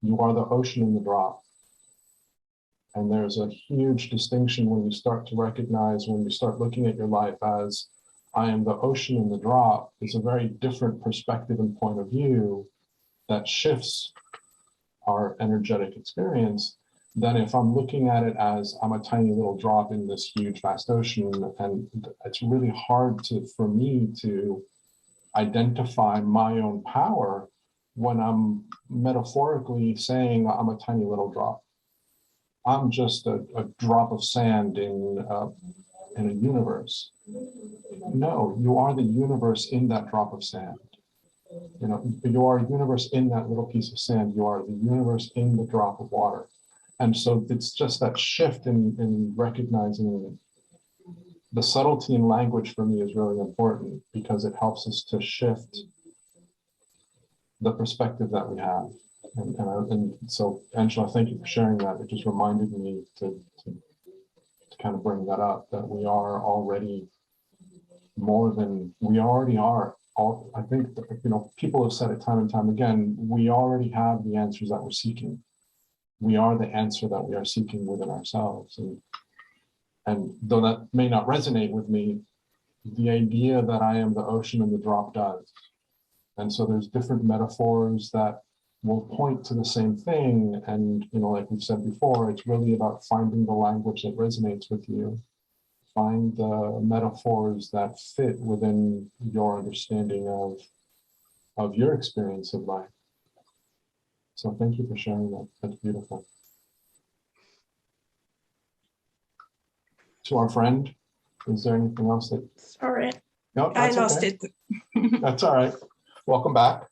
You are the ocean in the drop. And there's a huge distinction when you start to recognize, when you start looking at your life as I am the ocean in the drop. It's a very different perspective and point of view that shifts our energetic experience than if I'm looking at it as I'm a tiny little drop in this huge vast ocean. And it's really hard for me to identify my own power when I'm metaphorically saying I'm a tiny little drop. I'm just a drop of sand in a universe. No, you are the universe in that drop of sand. You know, you are a universe in that little piece of sand. You are the universe in the drop of water. And so it's just that shift in recognizing the subtlety in language for me is really important, because it helps us to shift the perspective that we have. And so, Angela, thank you for sharing that. It just reminded me to kind of bring that up, that we are already more than we already are. I think, you know, people have said it time and time again, we already have the answers that we're seeking. We are the answer that we are seeking within ourselves. And though that may not resonate with me, the idea that I am the ocean and the drop does. And so there's different metaphors that will point to the same thing. And, you know, like we've said before, it's really about finding the language that resonates with you. Find the metaphors that fit within your understanding of your experience of life. So thank you for sharing that. That's beautiful. To our friend, is there anything else that... Sorry, No, I that's lost okay. it. That's all right. Welcome back.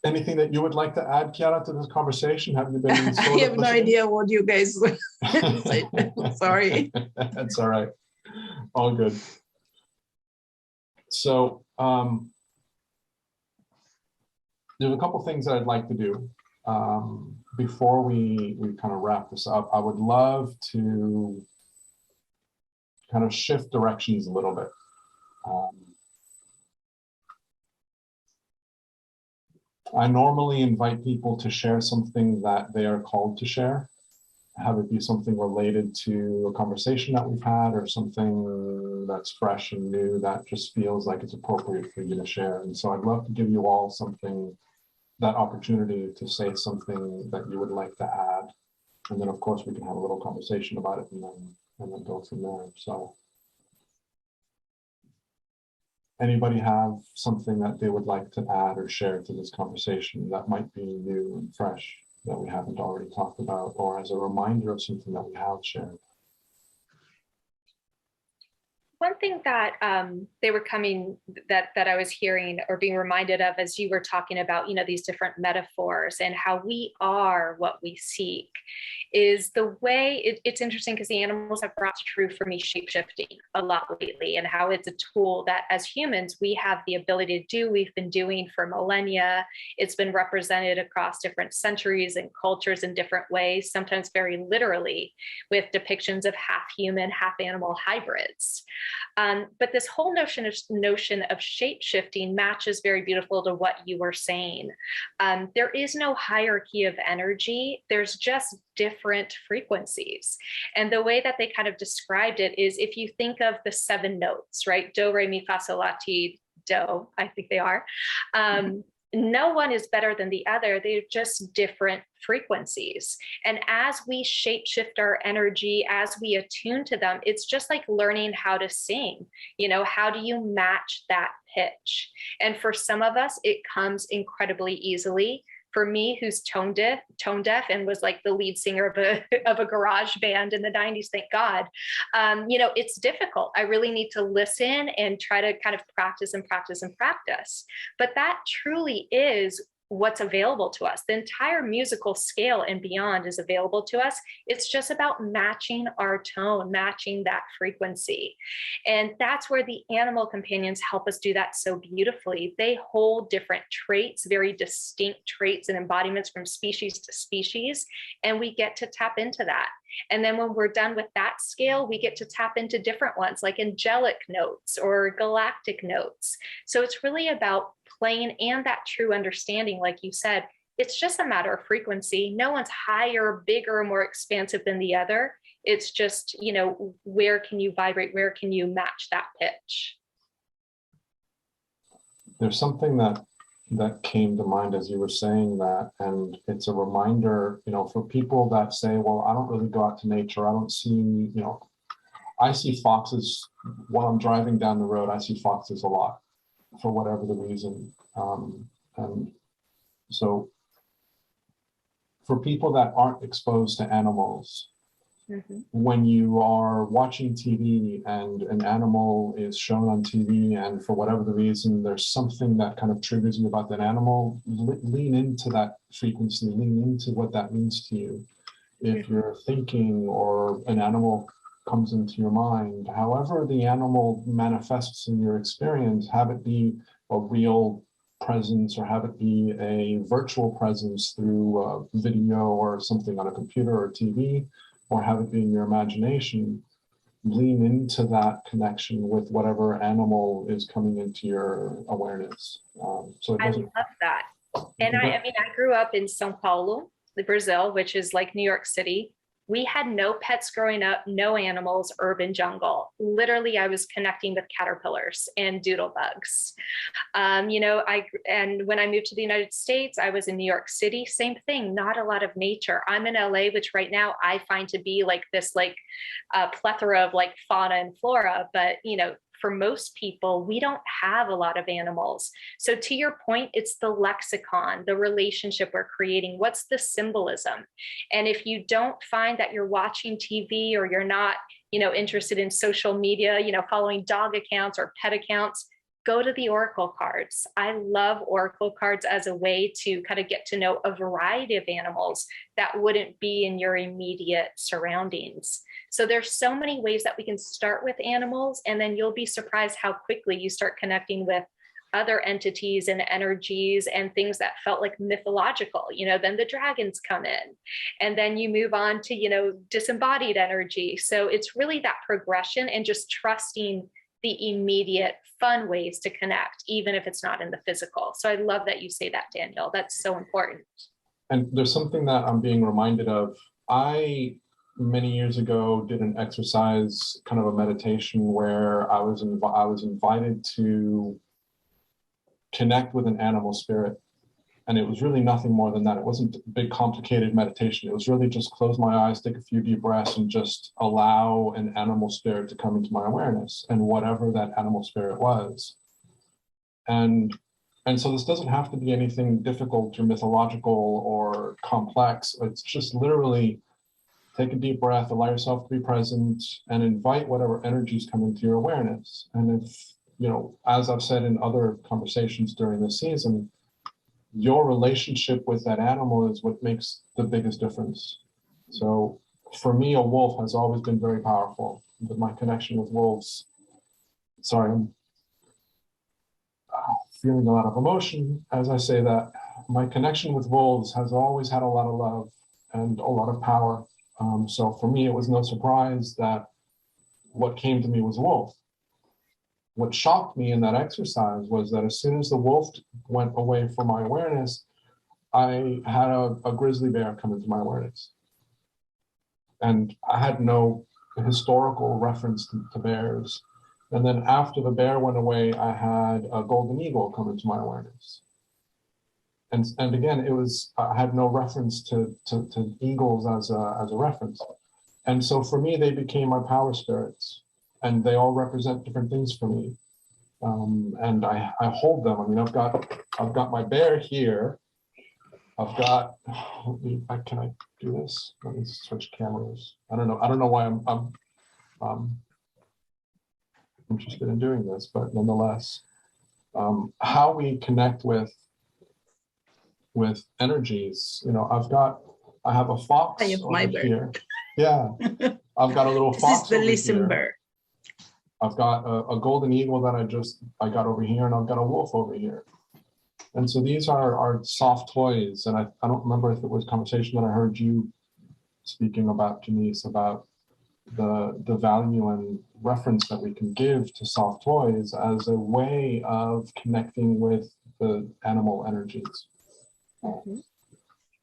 Anything that you would like to add, Chiara, to this conversation? Have you been I have no idea what you guys said. Sorry. That's all right. All good. So there's a couple things that I'd like to do before we kind of wrap this up. I would love to kind of shift directions a little bit. I normally invite people to share something that they are called to share, have it be something related to a conversation that we've had or something that's fresh and new that just feels like it's appropriate for you to share. And so I'd love to give you all something, that opportunity to say something that you would like to add. And then of course we can have a little conversation about it and then go from there. So anybody have something that they would like to add or share to this conversation that might be new and fresh that we haven't already talked about, or as a reminder of something that we have shared? One thing that that I was hearing or being reminded of as you were talking about, you know, these different metaphors and how we are what we seek is the way it's interesting because the animals have brought true for me shape-shifting a lot lately, and how it's a tool that as humans we have the ability to do. We've been doing for millennia. It's been represented across different centuries and cultures in different ways, sometimes very literally with depictions of half human, half animal hybrids. But this whole notion of shape-shifting matches very beautiful to what you were saying. There is no hierarchy of energy. There's just different frequencies. And the way that they kind of described it is if you think of the 7 notes, right? Do, re, mi, fa, sol, la, ti, do, I think they are. No one is better than the other. They're just different frequencies. And as we shape-shift our energy, as we attune to them, it's just like learning how to sing. You know, how do you match that pitch? And for some of us, it comes incredibly easily. For me, who's tone deaf and was like the lead singer of a garage band in the 90s, thank God, you know, it's difficult. I really need to listen and try to kind of practice and practice and practice. But that truly is what's available to us. The entire musical scale and beyond is available to us. It's just about matching our tone, matching that frequency. And that's where the animal companions help us do that so beautifully. They hold different traits, very distinct traits and embodiments from species to species, and we get to tap into that. And then when we're done with that scale, we get to tap into different ones like angelic notes or galactic notes. So it's really about playing and that true understanding, like you said, it's just a matter of frequency. No one's higher, bigger, more expansive than the other. It's just, you know, where can you vibrate? Where can you match that pitch? There's something that came to mind as you were saying that, and it's a reminder, you know, for people that say, well, I don't really go out to nature. I don't see, you know, I see foxes while I'm driving down the road. I see foxes a lot for whatever the reason. And so for people that aren't exposed to animals, when you are watching TV and an animal is shown on TV, and for whatever the reason, there's something that kind of triggers you about that animal, lean into that frequency, lean into what that means to you. If you're thinking or an animal comes into your mind, however the animal manifests in your experience, have it be a real presence or have it be a virtual presence through video or something on a computer or TV, or have it be in your imagination, lean into that connection with whatever animal is coming into your awareness. So it doesn't. I love that. And I mean, I grew up in São Paulo, Brazil, which is like New York City. We had no pets growing up, no animals, urban jungle. Literally, I was connecting with caterpillars and doodle bugs. And when I moved to the United States, I was in New York City, same thing, not a lot of nature. I'm in LA, which right now I find to be like this, plethora of like fauna and flora, but for most people, we don't have a lot of animals. So to your point, it's the lexicon, the relationship we're creating. What's the symbolism? And if you don't find that you're watching TV or you're not, interested in social media, following dog accounts or pet accounts, go to the oracle cards. I love oracle cards as a way to kind of get to know a variety of animals that wouldn't be in your immediate surroundings. So there's so many ways that we can start with animals, and then you'll be surprised how quickly you start connecting with other entities and energies and things that felt like mythological. Then the dragons come in, and then you move on to, disembodied energy. So it's really that progression and just trusting the immediate fun ways to connect, even if it's not in the physical. So I love that you say that, Daniel. That's so important. And there's something that I'm being reminded of. I, many years ago, did an exercise, kind of a meditation, where I was invited to connect with an animal spirit. And it was really nothing more than that. It wasn't a big, complicated meditation. It was really just close my eyes, take a few deep breaths, and just allow an animal spirit to come into my awareness, and whatever that animal spirit was. And so this doesn't have to be anything difficult or mythological or complex. It's just literally take a deep breath, allow yourself to be present, and invite whatever energies come into your awareness. And if, as I've said in other conversations during this season, your relationship with that animal is what makes the biggest difference. So for me, a wolf has always been very powerful. But my connection with wolves, sorry, I'm feeling a lot of emotion as I say that. My connection with wolves has always had a lot of love and a lot of power. So for me, it was no surprise that what came to me was a wolf. What shocked me in that exercise was that as soon as the wolf went away from my awareness, I had a grizzly bear come into my awareness. And I had no historical reference to bears. And then after the bear went away, I had a golden eagle come into my awareness. And again, I had no reference to eagles as a reference. And so for me, they became my power spirits. And they all represent different things for me, and I hold them. I mean, I've got my bear here. I've got. Can I do this? Let me switch cameras. I don't know why I'm interested in doing this, but nonetheless, how we connect with energies. I have a fox over here. Yeah, I've got a little fox. This is the listen bear. I've got a golden eagle that I got over here, and I've got a wolf over here. And so these are soft toys. And I don't remember if it was a conversation that I heard you speaking about, Denise, about the value and reference that we can give to soft toys as a way of connecting with the animal energies. Mm-hmm.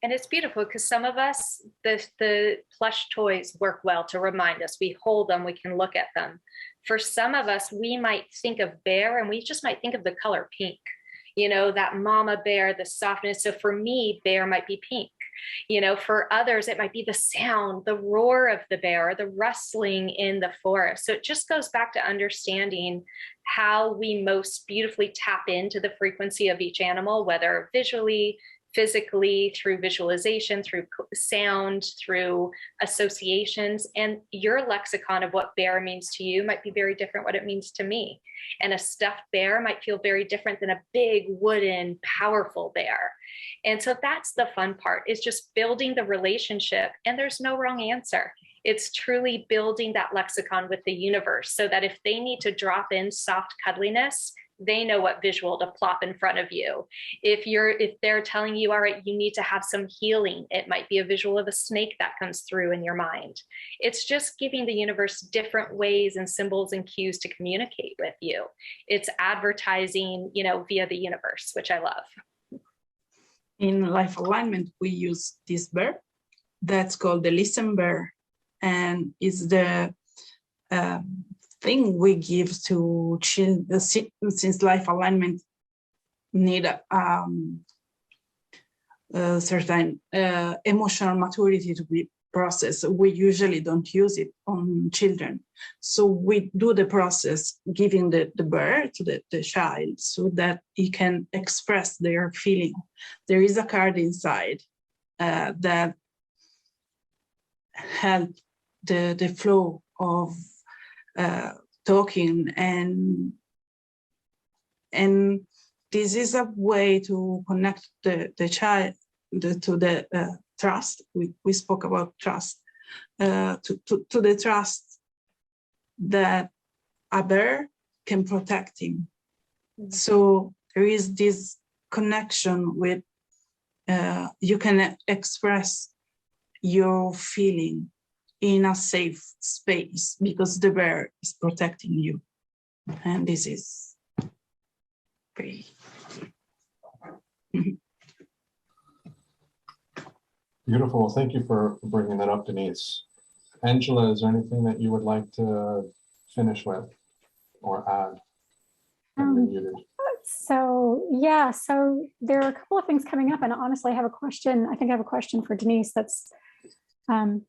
And it's beautiful because some of us, the plush toys work well to remind us. We hold them, we can look at them. For some of us, we might think of bear and we just might think of the color pink, that mama bear, the softness. So for me, bear might be pink. For others, it might be the sound, the roar of the bear, the rustling in the forest. So it just goes back to understanding how we most beautifully tap into the frequency of each animal, whether visually, physically, through visualization, through sound, through associations. And your lexicon of what bear means to you might be very different what it means to me. And a stuffed bear might feel very different than a big wooden, powerful bear. And so that's the fun part, is just building the relationship. And there's no wrong answer. It's truly building that lexicon with the universe so that if they need to drop in soft cuddliness, they know what visual to plop in front of you. If they're telling you, all right, you need to have some healing, it might be a visual of a snake that comes through in your mind. It's just giving the universe different ways and symbols and cues to communicate with you. It's advertising, via the universe, which I love. In life alignment, we use this bear that's called the listen bear, and is the thing we give to children since life alignment need a certain emotional maturity to be processed. We usually don't use it on children. So we do the process giving the bear to the child so that he can express their feeling. There is a card inside that help the flow of talking, and this is a way to connect the child to the trust. We spoke about trust, to the trust that a bear can protect him. So there is this connection with you can express your feeling in a safe space because the bear is protecting you. And this is very Beautiful. Thank you for bringing that up, Denise. Angela, is there anything that you would like to finish with or add? So yeah, so there are a couple of things coming up, and honestly, I have a question. I think I have a question for Denise that's, and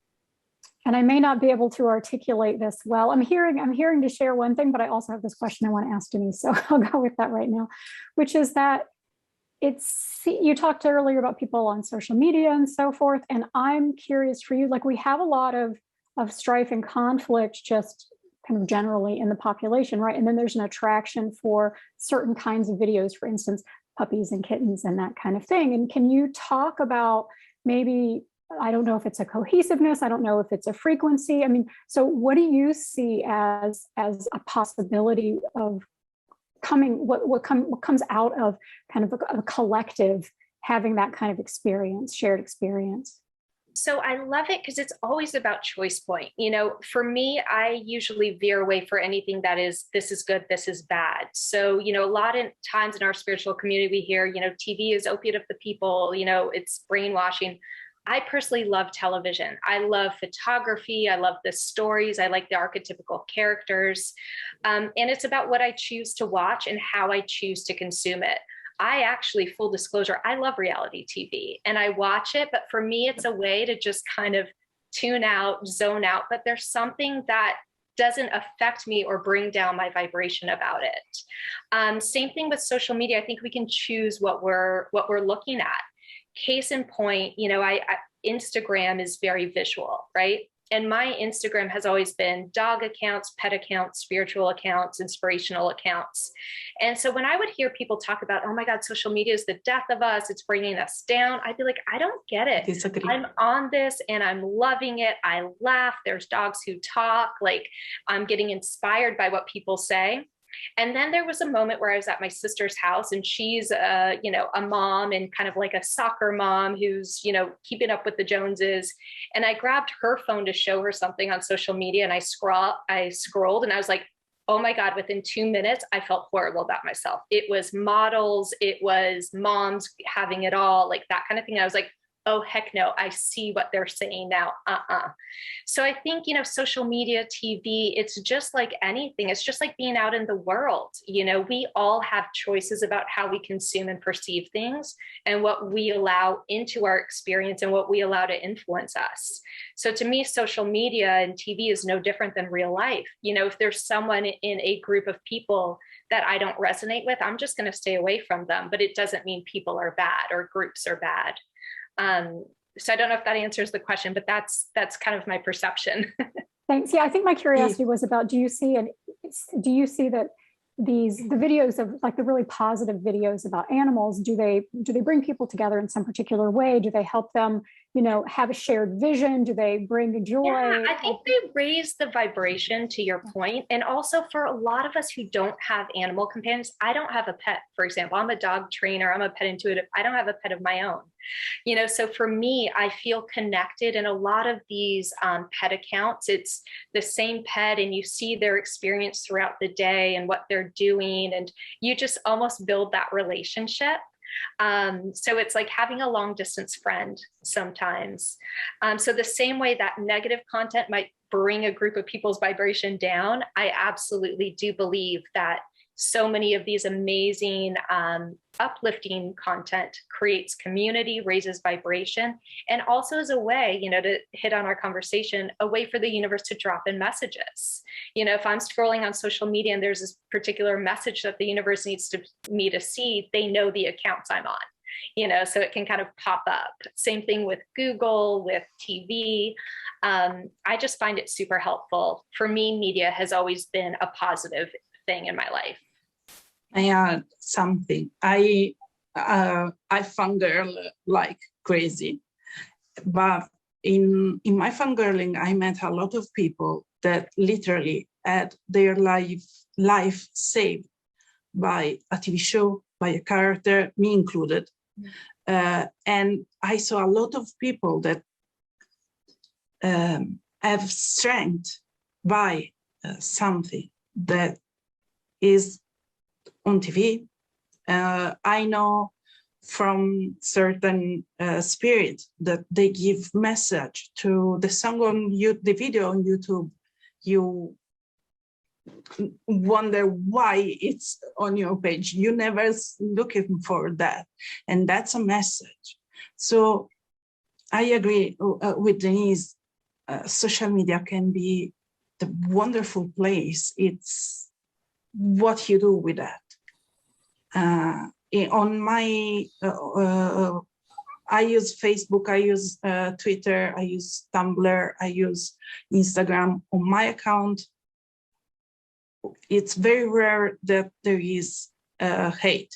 I may not be able to articulate this well. I'm hearing to share one thing, but I also have this question I want to ask Denise, so I'll go with that right now, which is that you talked earlier about people on social media and so forth, and I'm curious for you, like we have a lot of strife and conflict just kind of generally in the population, right? And then there's an attraction for certain kinds of videos, for instance, puppies and kittens and that kind of thing. And can you talk about maybe, I don't know if it's a cohesiveness, I don't know if it's a frequency. I mean, so what do you see as a possibility of coming, what comes out of kind of a collective having that kind of experience, shared experience? So I love it because it's always about choice point. You know, for me, I usually veer away for anything that is, this is good, this is bad. So, you know, a lot of times in our spiritual community, we hear, you know, TV is opiate of the people, you know, it's brainwashing. I personally love television. I love photography. I love the stories. I like the archetypical characters. And it's about what I choose to watch and how I choose to consume it. I actually, full disclosure, I love reality TV and I watch it, but for me, it's a way to just kind of tune out, zone out, but there's something that doesn't affect me or bring down my vibration about it. Same thing with social media. I think we can choose what we're looking at. Case in point, you know, Instagram is very visual, right? And my Instagram has always been dog accounts, pet accounts, spiritual accounts, inspirational accounts. And so when I would hear people talk about, oh my God, social media is the death of us, it's bringing us down, I'd be like, I don't get it. disagree. I'm on this and I'm loving it. I laugh. There's dogs who talk. Like I'm getting inspired by what people say. And then there was a moment where I was at my sister's house and she's, you know, a mom and kind of like a soccer mom who's, you know, keeping up with the Joneses. And I grabbed her phone to show her something on social media and I scrolled and I was like, oh my God, within 2 minutes, I felt horrible about myself. It was models, it was moms having it all, like that kind of thing. I was like, oh, heck no, I see what they're saying now. So I think, you know, social media, TV, it's just like anything. It's just like being out in the world. You know, we all have choices about how we consume and perceive things and what we allow into our experience and what we allow to influence us. So to me, social media and TV is no different than real life. You know, if there's someone in a group of people that I don't resonate with, I'm just going to stay away from them. But it doesn't mean people are bad or groups are bad. So I don't know if that answers the question, but that's kind of my perception. Thanks. Yeah, I think my curiosity was about, do you see that the videos of like the really positive videos about animals, do they bring people together in some particular way? Do they help them, you know, have a shared vision? Do they bring joy? Yeah, I think they raise the vibration, to your point. And also for a lot of us who don't have animal companions, I don't have a pet, for example. I'm a dog trainer, I'm a pet intuitive. I don't have a pet of my own. You know, so for me, I feel connected in a lot of these pet accounts. It's the same pet and you see their experience throughout the day and what they're doing. And you just almost build that relationship. So it's like having a long distance friend sometimes. So the same way that negative content might bring a group of people's vibration down, I absolutely do believe that so many of these amazing uplifting content creates community, raises vibration, and also is a way, to hit on our conversation, a way for the universe to drop in messages. If I'm scrolling on social media and there's this particular message that the universe needs me to see, they know the accounts I'm on, so it can kind of pop up. Same thing with Google, with TV. I just find it super helpful. For me, media has always been a positive thing in my life. I add something. I fangirl like crazy, but in my fangirling, I met a lot of people that literally had their life saved by a TV show, by a character, me included. And I saw a lot of people that have strength by something that is on TV. I know from certain spirits that they give message to the song on the video on YouTube. You wonder why it's on your page. You never looking for that, and that's a message. So I agree with Denise. Social media can be the wonderful place. It's what you do with that. On my, I use Facebook, I use Twitter, I use Tumblr, I use Instagram. On my account, it's very rare that there is hate.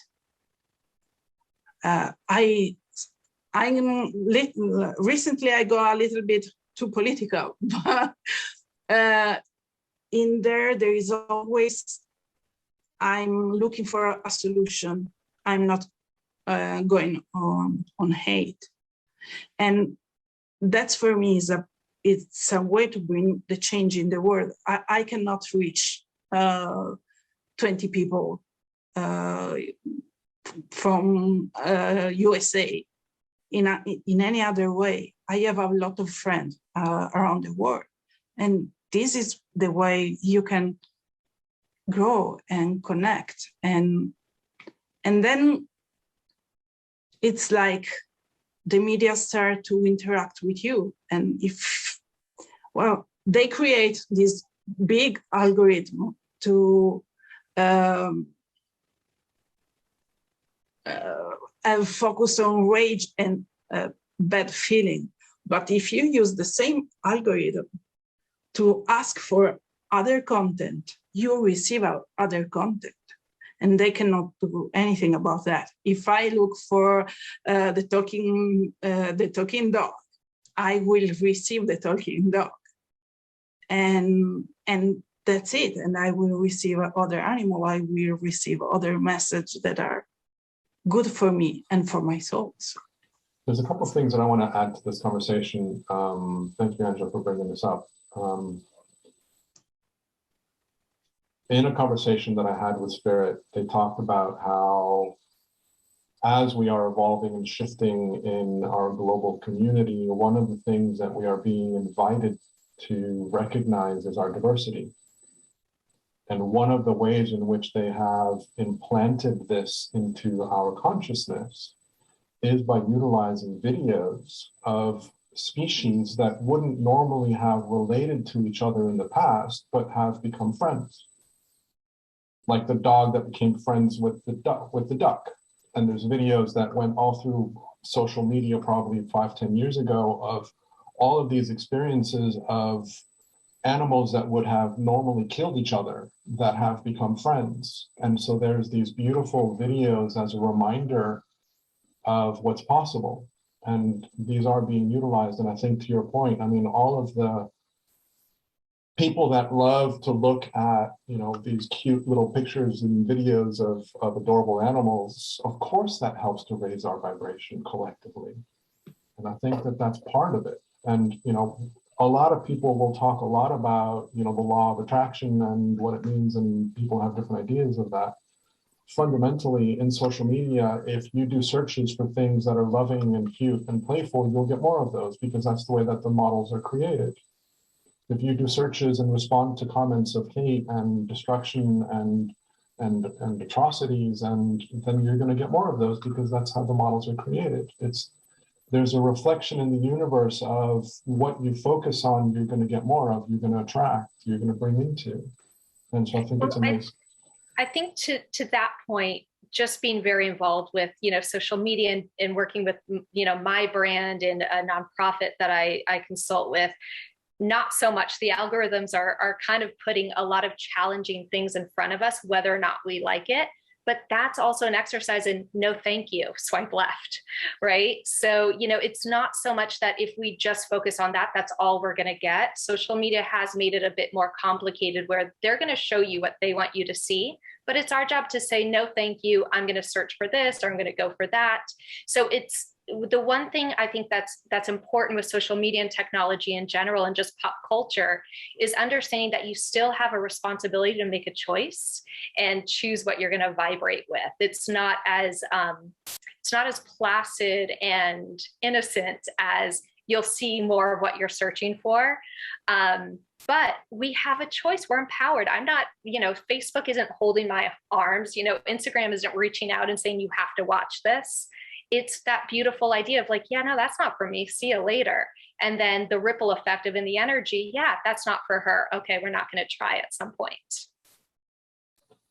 Recently I go a little bit too political, but in there is always, I'm looking for a solution. I'm not going on hate. And that's for me it's a way to bring the change in the world. I cannot reach 20 people from USA in any other way. I have a lot of friends around the world. And this is the way you can grow and connect. And then it's like the media start to interact with you. And they create this big algorithm to focus on rage and bad feeling. But if you use the same algorithm to ask for other content, you receive other content, and they cannot do anything about that. If I look for the talking dog, I will receive the talking dog, and that's it. And I will receive other animal. I will receive other messages that are good for me and for my soul. There's a couple of things that I want to add to this conversation. Thank you, Angela, for bringing this up. In a conversation that I had with Spirit, they talked about how as we are evolving and shifting in our global community, one of the things that we are being invited to recognize is our diversity. And one of the ways in which they have implanted this into our consciousness is by utilizing videos of species that wouldn't normally have related to each other in the past, but have become friends. Like the dog that became friends with the duck. And there's videos that went all through social media probably 5-10 years ago of all of these experiences of animals that would have normally killed each other that have become friends. And so there's these beautiful videos as a reminder of what's possible. And these are being utilized. And I think to your point, I mean, all of the people that love to look at, these cute little pictures and videos of adorable animals, of course that helps to raise our vibration collectively. And I think that that's part of it. And, a lot of people will talk a lot about, the law of attraction and what it means, and people have different ideas of that. fundamentally in social media, if you do searches for things that are loving and cute and playful, you'll get more of those because that's the way that the models are created. If you do searches and respond to comments of hate and destruction and atrocities, and then you're going to get more of those because that's how the models are created. There's a reflection in the universe of what you focus on, you're going to get more of, you're going to attract, you're going to bring into. And so I think it's amazing. I think to that point, just being very involved with, social media and working with, my brand and a nonprofit that I consult with, not so much. The algorithms are kind of putting a lot of challenging things in front of us, whether or not we like it. But that's also an exercise in no thank you, swipe left, right? So, it's not so much that if we just focus on that, that's all we're going to get. Social media has made it a bit more complicated where they're going to show you what they want you to see, but it's our job to say, no, thank you. I'm going to search for this, or I'm going to go for that. So it's the one thing I think that's important with social media and technology in general and just pop culture is understanding that you still have a responsibility to make a choice and choose what you're going to vibrate with. It's not as placid and innocent as you'll see more of what you're searching for. But we have a choice. We're empowered. I'm not, Facebook isn't holding my arms. Instagram isn't reaching out and saying you have to watch this. It's that beautiful idea of like, yeah, no, that's not for me. See you later. And then the ripple effect of in the energy. Yeah, that's not for her. Okay, we're not going to try at some point.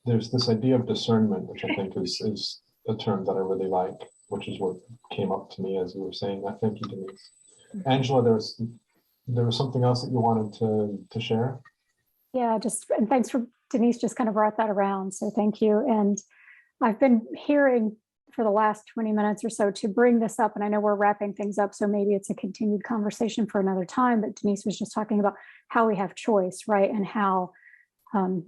There's this idea of discernment, which I think is a term that I really like, which is what came up to me as you were saying that. Thank you, Denise. Angela, there was something else that you wanted to share? Yeah, and thanks for Denise just kind of brought that around. So thank you. And I've been hearing for the last 20 minutes or so to bring this up. And I know we're wrapping things up, so maybe it's a continued conversation for another time, but Denise was just talking about how we have choice, right? And how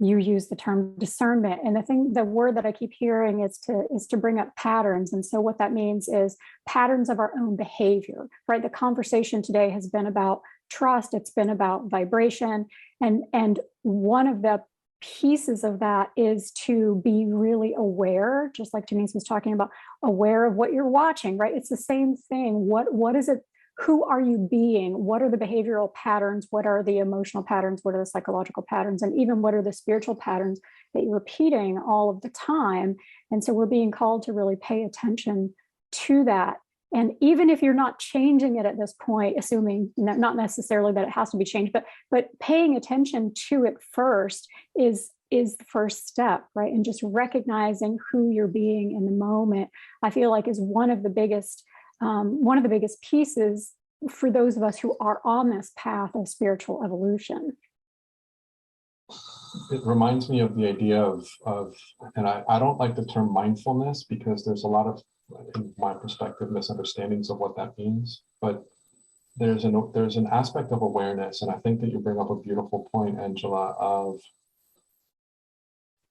you use the term discernment. And the word that I keep hearing is to bring up patterns. And so what that means is patterns of our own behavior, right? The conversation today has been about trust. It's been about vibration. And one of the pieces of that is to be really aware, just like Denise was talking about, aware of what you're watching, right? It's the same thing. What is it? Who are you being? What are the behavioral patterns? What are the emotional patterns? What are the psychological patterns? And even what are the spiritual patterns that you're repeating all of the time? And so we're being called to really pay attention to that. And even if you're not changing it at this point, assuming not necessarily that it has to be changed, but paying attention to it first is the first step, right? And just recognizing who you're being in the moment, I feel like is one of the biggest pieces for those of us who are on this path of spiritual evolution. It reminds me of the idea of and I don't like the term mindfulness because there's a lot of, in my perspective, misunderstandings of what that means. But there's an aspect of awareness, and I think that you bring up a beautiful point, Angela, of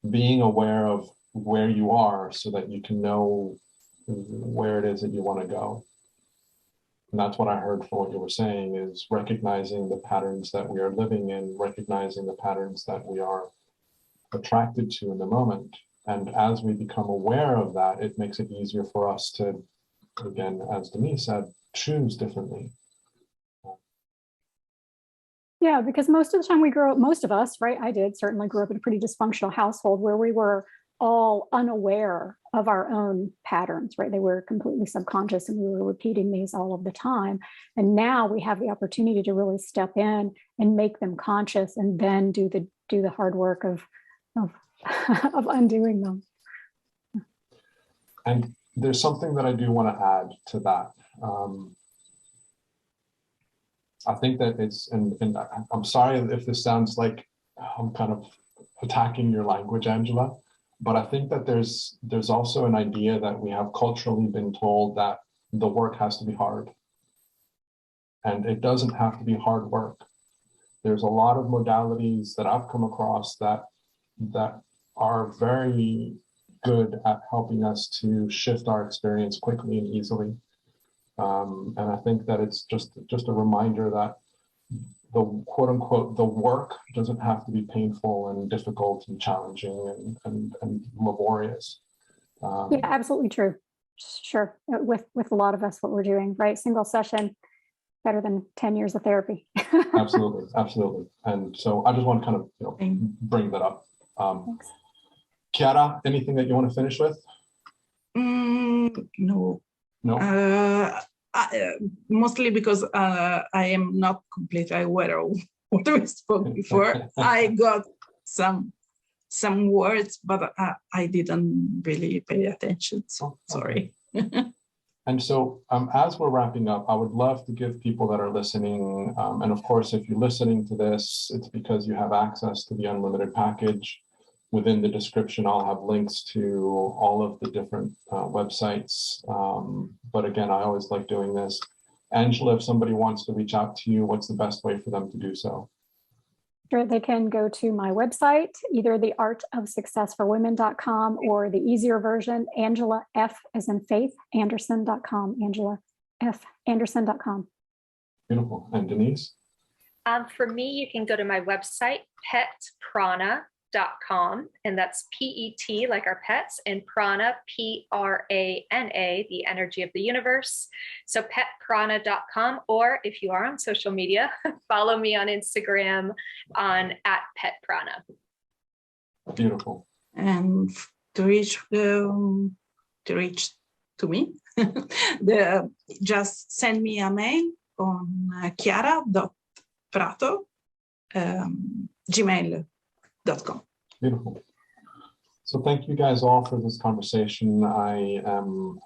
being aware of where you are so that you can know where it is that you want to go. And that's what I heard from what you were saying, is recognizing the patterns that we are living in, recognizing the patterns that we are attracted to in the moment. And as we become aware of that, it makes it easier for us to, again, as Denise said, choose differently. Yeah, because most of the time most of us, right? I did certainly grew up in a pretty dysfunctional household where we were all unaware of our own patterns, right? They were completely subconscious and we were repeating these all of the time. And now we have the opportunity to really step in and make them conscious and then do the hard work of undoing them. And there's something that I do want to add to that. I think that and I'm sorry if this sounds like I'm kind of attacking your language, Angela, but I think that there's also an idea that we have culturally been told that the work has to be hard. And it doesn't have to be hard work. There's a lot of modalities that I've come across that are very good at helping us to shift our experience quickly and easily. And I think that it's just a reminder that the quote unquote, the work doesn't have to be painful and difficult and challenging and laborious. Yeah, absolutely true. Sure. With a lot of us, what we're doing, right? Single session, better than 10 years of therapy. Absolutely, absolutely. And so I just want to kind of, bring that up. Thanks. Chiara, anything that you want to finish with? No. No. Mostly because I am not completely aware of what we spoke before. I got some words, but I didn't really pay attention. So sorry. And so as we're wrapping up, I would love to give people that are listening, and of course, if you're listening to this, it's because you have access to the unlimited package. Within the description, I'll have links to all of the different websites. But again, I always like doing this. Angela, if somebody wants to reach out to you, what's the best way for them to do so? Sure, they can go to my website, either theartofsuccessforwomen.com or the easier version, Angela F as in Faith, Anderson.com, Angela F Anderson.com. Beautiful. And Denise? For me, you can go to my website, petprana.com, and that's PET, like our pets, and Prana, Prana, the energy of the universe. So petprana.com, or if you are on social media, follow me on Instagram @petprana. Beautiful. And to reach to me, just send me a mail on chiara.prato@gmail.com. Beautiful. So thank you guys all for this conversation. I am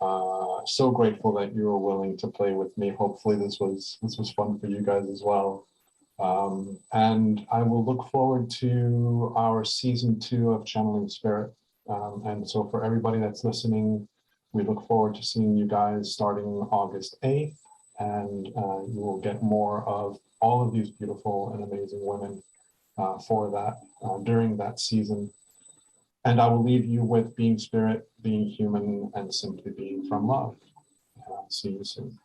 so grateful that you were willing to play with me. Hopefully this was fun for you guys as well. And I will look forward to our season 2 of Channeling Spirit. And so for everybody that's listening, we look forward to seeing you guys starting August 8th. And you will get more of all of these beautiful and amazing women for that during that season. And I will leave you with being spirit, being human, and simply being from love. See you soon.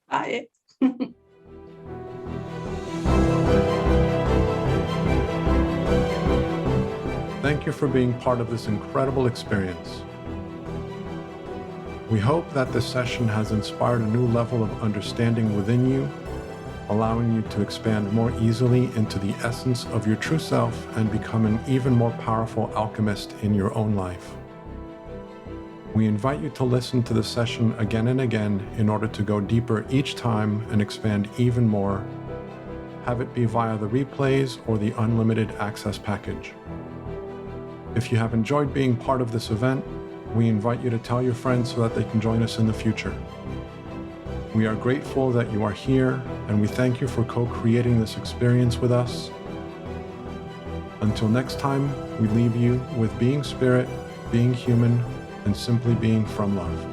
Bye. Thank you for being part of this incredible experience. We hope that this session has inspired a new level of understanding within you, allowing you to expand more easily into the essence of your true self and become an even more powerful alchemist in your own life. We invite you to listen to the session again and again in order to go deeper each time and expand even more, have it be via the replays or the unlimited access package. If you have enjoyed being part of this event, we invite you to tell your friends so that they can join us in the future. We are grateful that you are here, and we thank you for co-creating this experience with us. Until next time, we leave you with being spirit, being human, and simply being from love.